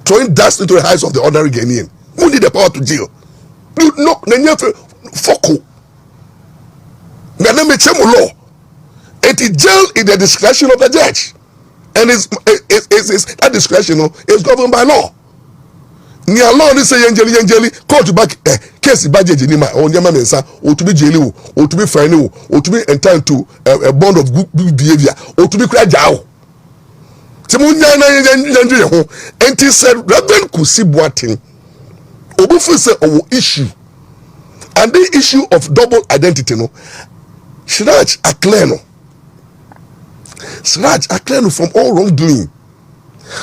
throwing dust into the eyes of the ordinary Ghanaian. Who need the power to jail? You know, Foko. Law. It is jail in the discretion of the judge. And that discretion is governed by law. Nia law ni say yanjeli court back case ba jeje ni ma onyama mensa o to be jail o to be fine o to be entitled to a bond of good behavior o to be kra jaw. Ti mu nya na yanjeli ho enti said Reverend Kusi Boateng obufu say o issue and the issue of double identity no Siraj Akleno from all wrongdoing.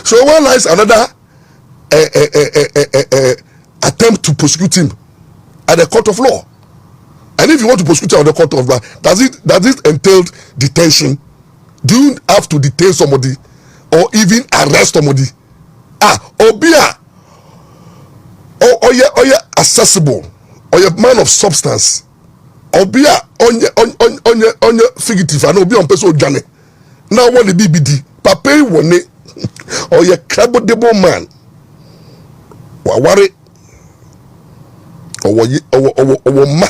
So one lies another attempt to prosecute him at the court of law. And if you want to prosecute him at the court of law, does it entail detention? Do you have to detain somebody or even arrest somebody? Obia or you're accessible or you're man of substance. Obia on your fugitive and Obia on person Johnny. Now what the BBD Papa won it or you're crabble man. Worry or ma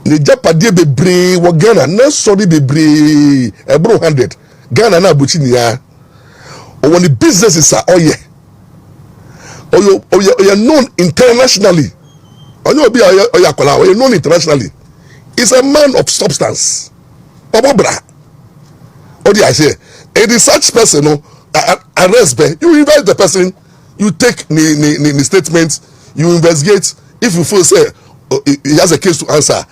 the Japade bebre wa Ghana na sorry bebre ebro 100 Ghana na buchi ya or when the businesses are or you're known internationally or you're known internationally is a man of substance Obobra what do I say it is such person arrest you invite the person. You take the statements, you investigate. If you feel say he has a case to answer,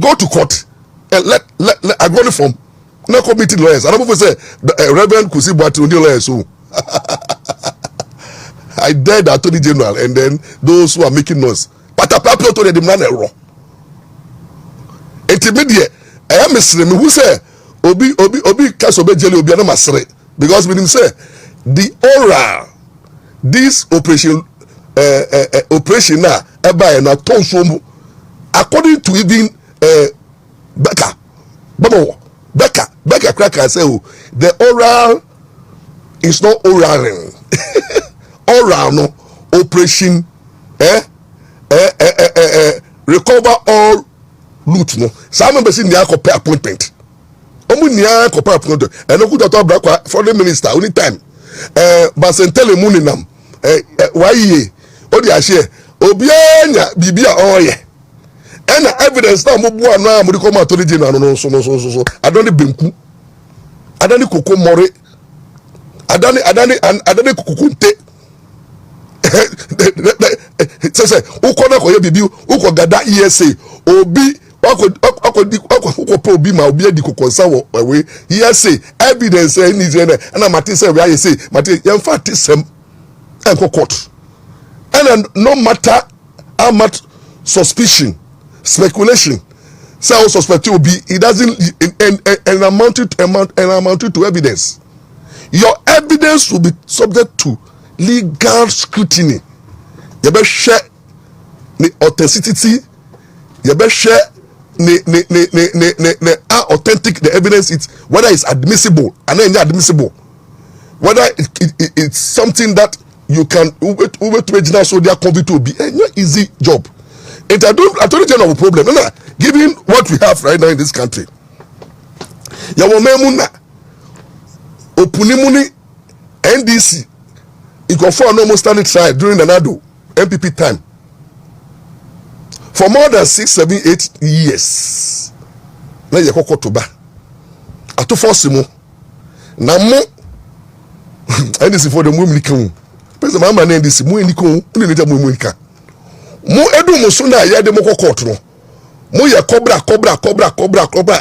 go to court and let I go from no committee lawyers. I don't say Reverend Kusi Boateng lawyers. So I dare the Attorney General and then those who are making noise. But I plan to the man wrong. Intermediate, I am a who say Obi case obe jelly obi na masre because when him say the oral. This operation now according to even Becca Cracker say the oral is not oral oral no operation recover all loot no some members in the appointment appointment and no good talk foreign minister only time Basentele Muninam why ye odi ahye obianya bibia oye and evidence na mo bua na mo come Attorney General no so adoni benku adani koko more adani kukunte say ukona ko ye bibi uko gada ESA obi wako obi ma obi edi kokonsa wo we ESA evidence ni je na mate say we aye say mate yan fact sem en court and no matter how much suspicion speculation. Say I suspect will be it doesn't and amounted to evidence. Your evidence will be subject to legal scrutiny. You better share the authenticity. You better share how authentic the evidence is, whether it's admissible and then admissible, whether it's something that you can to original so they are convict to be a easy job. And I don't have a problem. No, given what we have right now in this country, Yawomemuna Opunimuni NDC it confirmed almost standing trial during the NADO NPP time for more than 6, 7, 8 years. Na ye kokotoba ato force mo na mo NDC for the mumli kan pese mama na NDC mu ni kan ni nja mu nika mo edu mo so na ye de mo kokot no mo ye cobra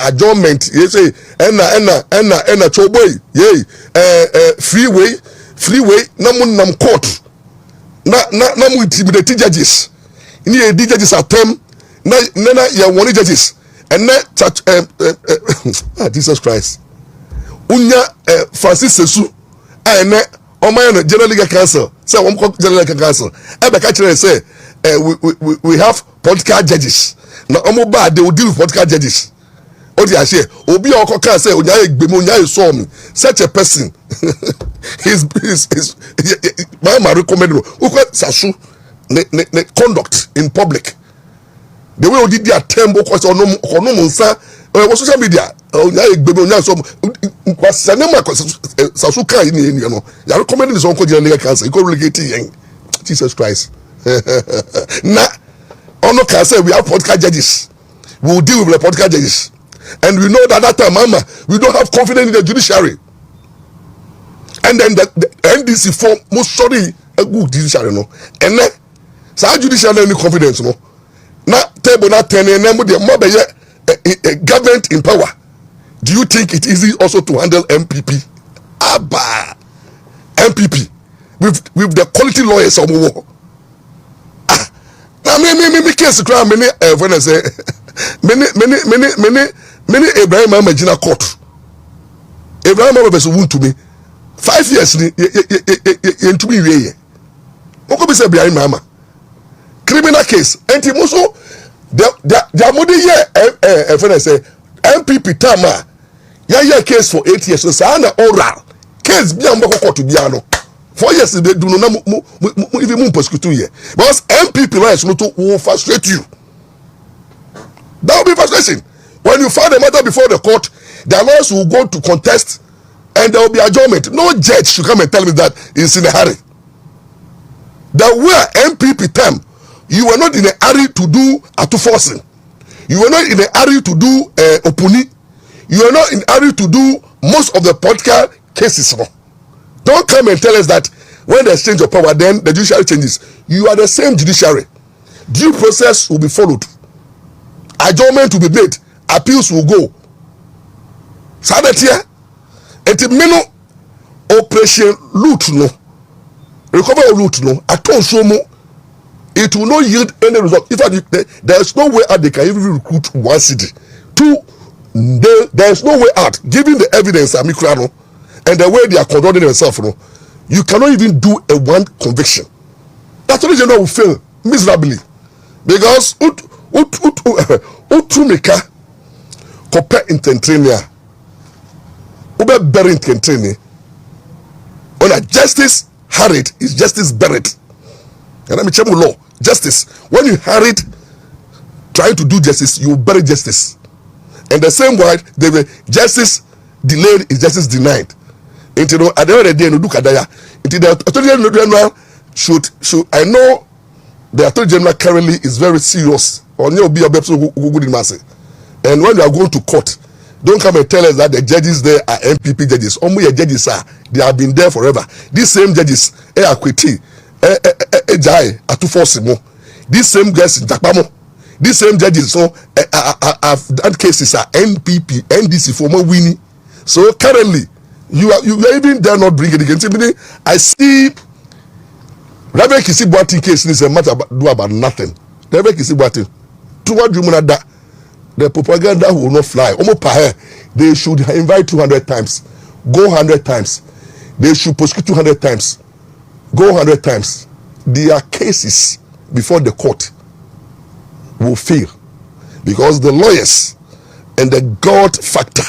adjournment ye say ena choboy ye freeway na mo nam court na mo intimidate judges ni e judges atem na ye won judges and Jesus Christ unya Francis Sesu ene oman general legal council say we general legal council e be ka kire say we have political judges na omo ba they will deal with political judges odi ase obi okoka say onya egbemu onya eso me such a person his my recommend uko sasu ne conduct in public the way we did their tempo cause ono monsa social media onya egbemu onya so kwasa ne ma sasu kan ni no ya recommend this on general legal council go relegate Jesus Christ na ono can say we have political judges. We will deal with the political judges. And we know that time, mama, we don't have confidence in the judiciary. And then the NDC form most sorry a good judiciary, no. And then so judiciary any confidence, no. Now table not 10 and then with the mobile government in power. Do you think it is easy also to handle MPP? Abba MPP with the quality lawyers of war. Now me case crime many when I say many Abraham Imagina court. Abraham was wound to me 5 years into me way. What could be said behind mama? Criminal case. And also the modi here when I say MPP Tama ya case for 8 years. So sana oral case be am court to biano. 4 years they do no even more prosecute here because MPP rights no to will frustrate you. That will be frustration when you file the matter before the court. The lawyers will go to contest and there will be adjournment. No judge should come and tell me that it's in a hurry. That where MPP time you were not in a hurry to do atu forcing, you were not in a hurry to do opuni, you were not in a hurry to do most of the political cases. No. Don't come and tell us that when there's change of power, then the judiciary changes. You are the same judiciary. Due process will be followed. Adjournment will be made. Appeals will go. Sabatia, et meno operation loot no, recover loot no. Aton somo, it will not yield any result. If there is no way out, they can even recruit one city. Two, there is no way out. Given the evidence, Amikrano. And the way they are conducting themselves, you cannot even do a one conviction. That's why general will fail miserably. Because utumeka compare intentrenia ube buried intentrenia on a justice harried is justice buried. And let me tell you law justice when you harried trying to do justice you bury justice. And the same word the justice delayed is justice denied. Until at the end of the day, no look at that. Until the Attorney General should I know the Attorney General currently is very serious. On your be a good in mass. And when you are going to court, don't come and tell us that the judges there are MPP judges. Only your judges are they have been there forever. These same judges, Equity, Ejai, Atufosimo. These same guys in Japamo. These same judges so have done cases are NPP, NDC for more winning. So currently. You are even there not bringing it against me. I see Reverend Kisi Boating case is a matter do about nothing. Reverend Kisi Boating the propaganda will not fly. They should invite 200 times, go 100 times. They should prosecute 200 times, go 100 times. Their cases before the court will fail because the lawyers and the God factor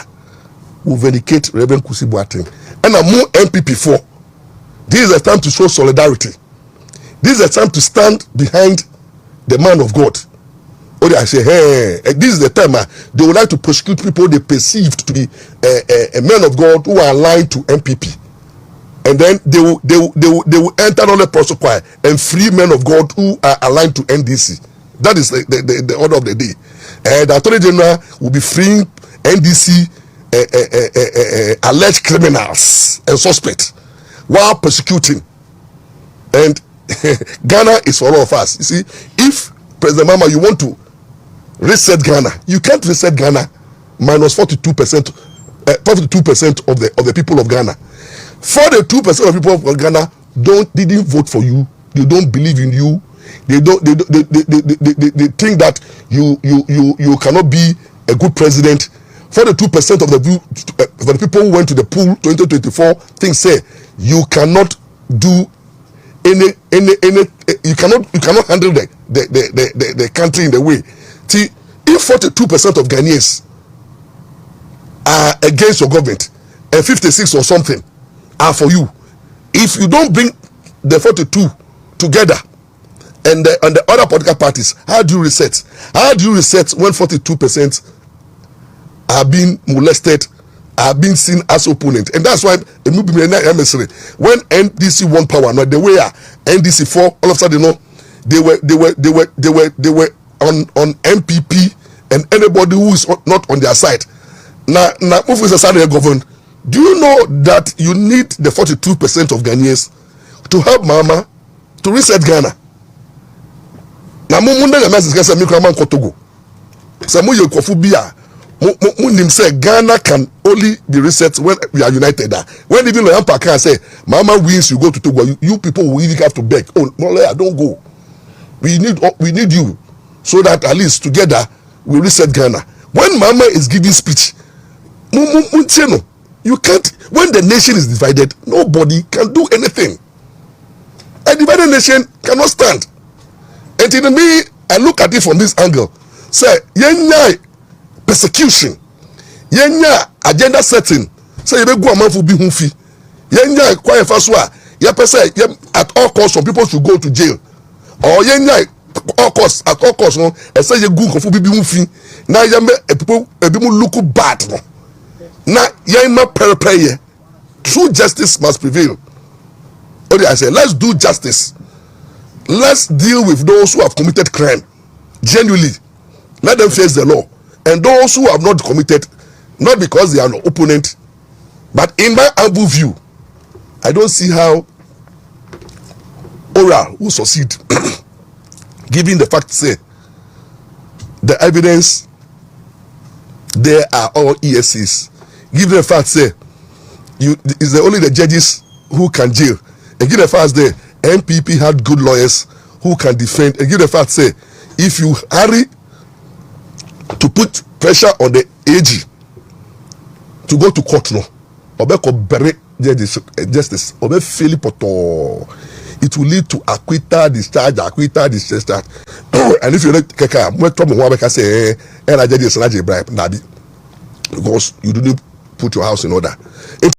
will vindicate Reverend Kusi Boateng. And I'm more NPP for. This is a time to show solidarity. This is a time to stand behind the man of God. Or I say, hey, this is the time they would like to prosecute people they perceived to be a men of God who are aligned to NPP. And then they will enter on the protocol and free men of God who are aligned to NDC. That is the order of the day. The Attorney General will be freeing NDC alleged criminals and suspects while persecuting. And Ghana is for all of us. You see, if President Mama, you want to reset Ghana, you can't reset Ghana minus 42% of the people of Ghana. 42% of people of Ghana didn't vote for you. They don't believe in you. They think that you cannot be a good president. 42% of the people who went to the pool 2024 think say you cannot do any you cannot handle the country in the way. See, if 42% of Ghanaians are against your government and 56 or something are for you, if you don't bring the 42 together and the other political parties, how do you reset? How do you reset when 42% are being molested, are being seen as opponent? And that's why when NDC won power, not the way NDC 4, all of a sudden, they were on NPP and anybody who is not on their side. Now if we say govern, do you know that you need the 42% of Ghanaians to help Mama to reset Ghana? Now munda the message say me kraman kotogo. Say mo ye kofu bia. Mo say Ghana can only be reset when we are united. When even Lampa can say Mama wins, you go to Togo. You people will even have to beg. Oh, Moleya, don't go. We need you, so that at least together we reset Ghana. When Mama is giving speech, you can't. When the nation is divided, nobody can do anything. A divided nation cannot stand. And to me, I look at it from this angle. Say, yenya persecution, yenya agenda setting. Say, you go a man for be hufi. Yenya quiet faswa. At all costs, some people should go to jail. Or yenya at all costs, no. And say you go for be hufi. Now people look bad. No. Now yenya prepare. True justice must prevail. Okay, I say, let's do justice. Let's deal with those who have committed crime genuinely. Let them face the law. And those who have not committed, not because they are an opponent, but in my humble view, I don't see how Oral will succeed. Given the fact, say, the evidence, there are all ESCs. Given the fact, say, it's only the judges who can jail. And given the fact, say, NPP had good lawyers who can defend. And give the fact, say, if you hurry to put pressure on the AG to go to court, no, justice, it will lead to acquittal, discharge, and if you like, say, because you didn't put your house in order.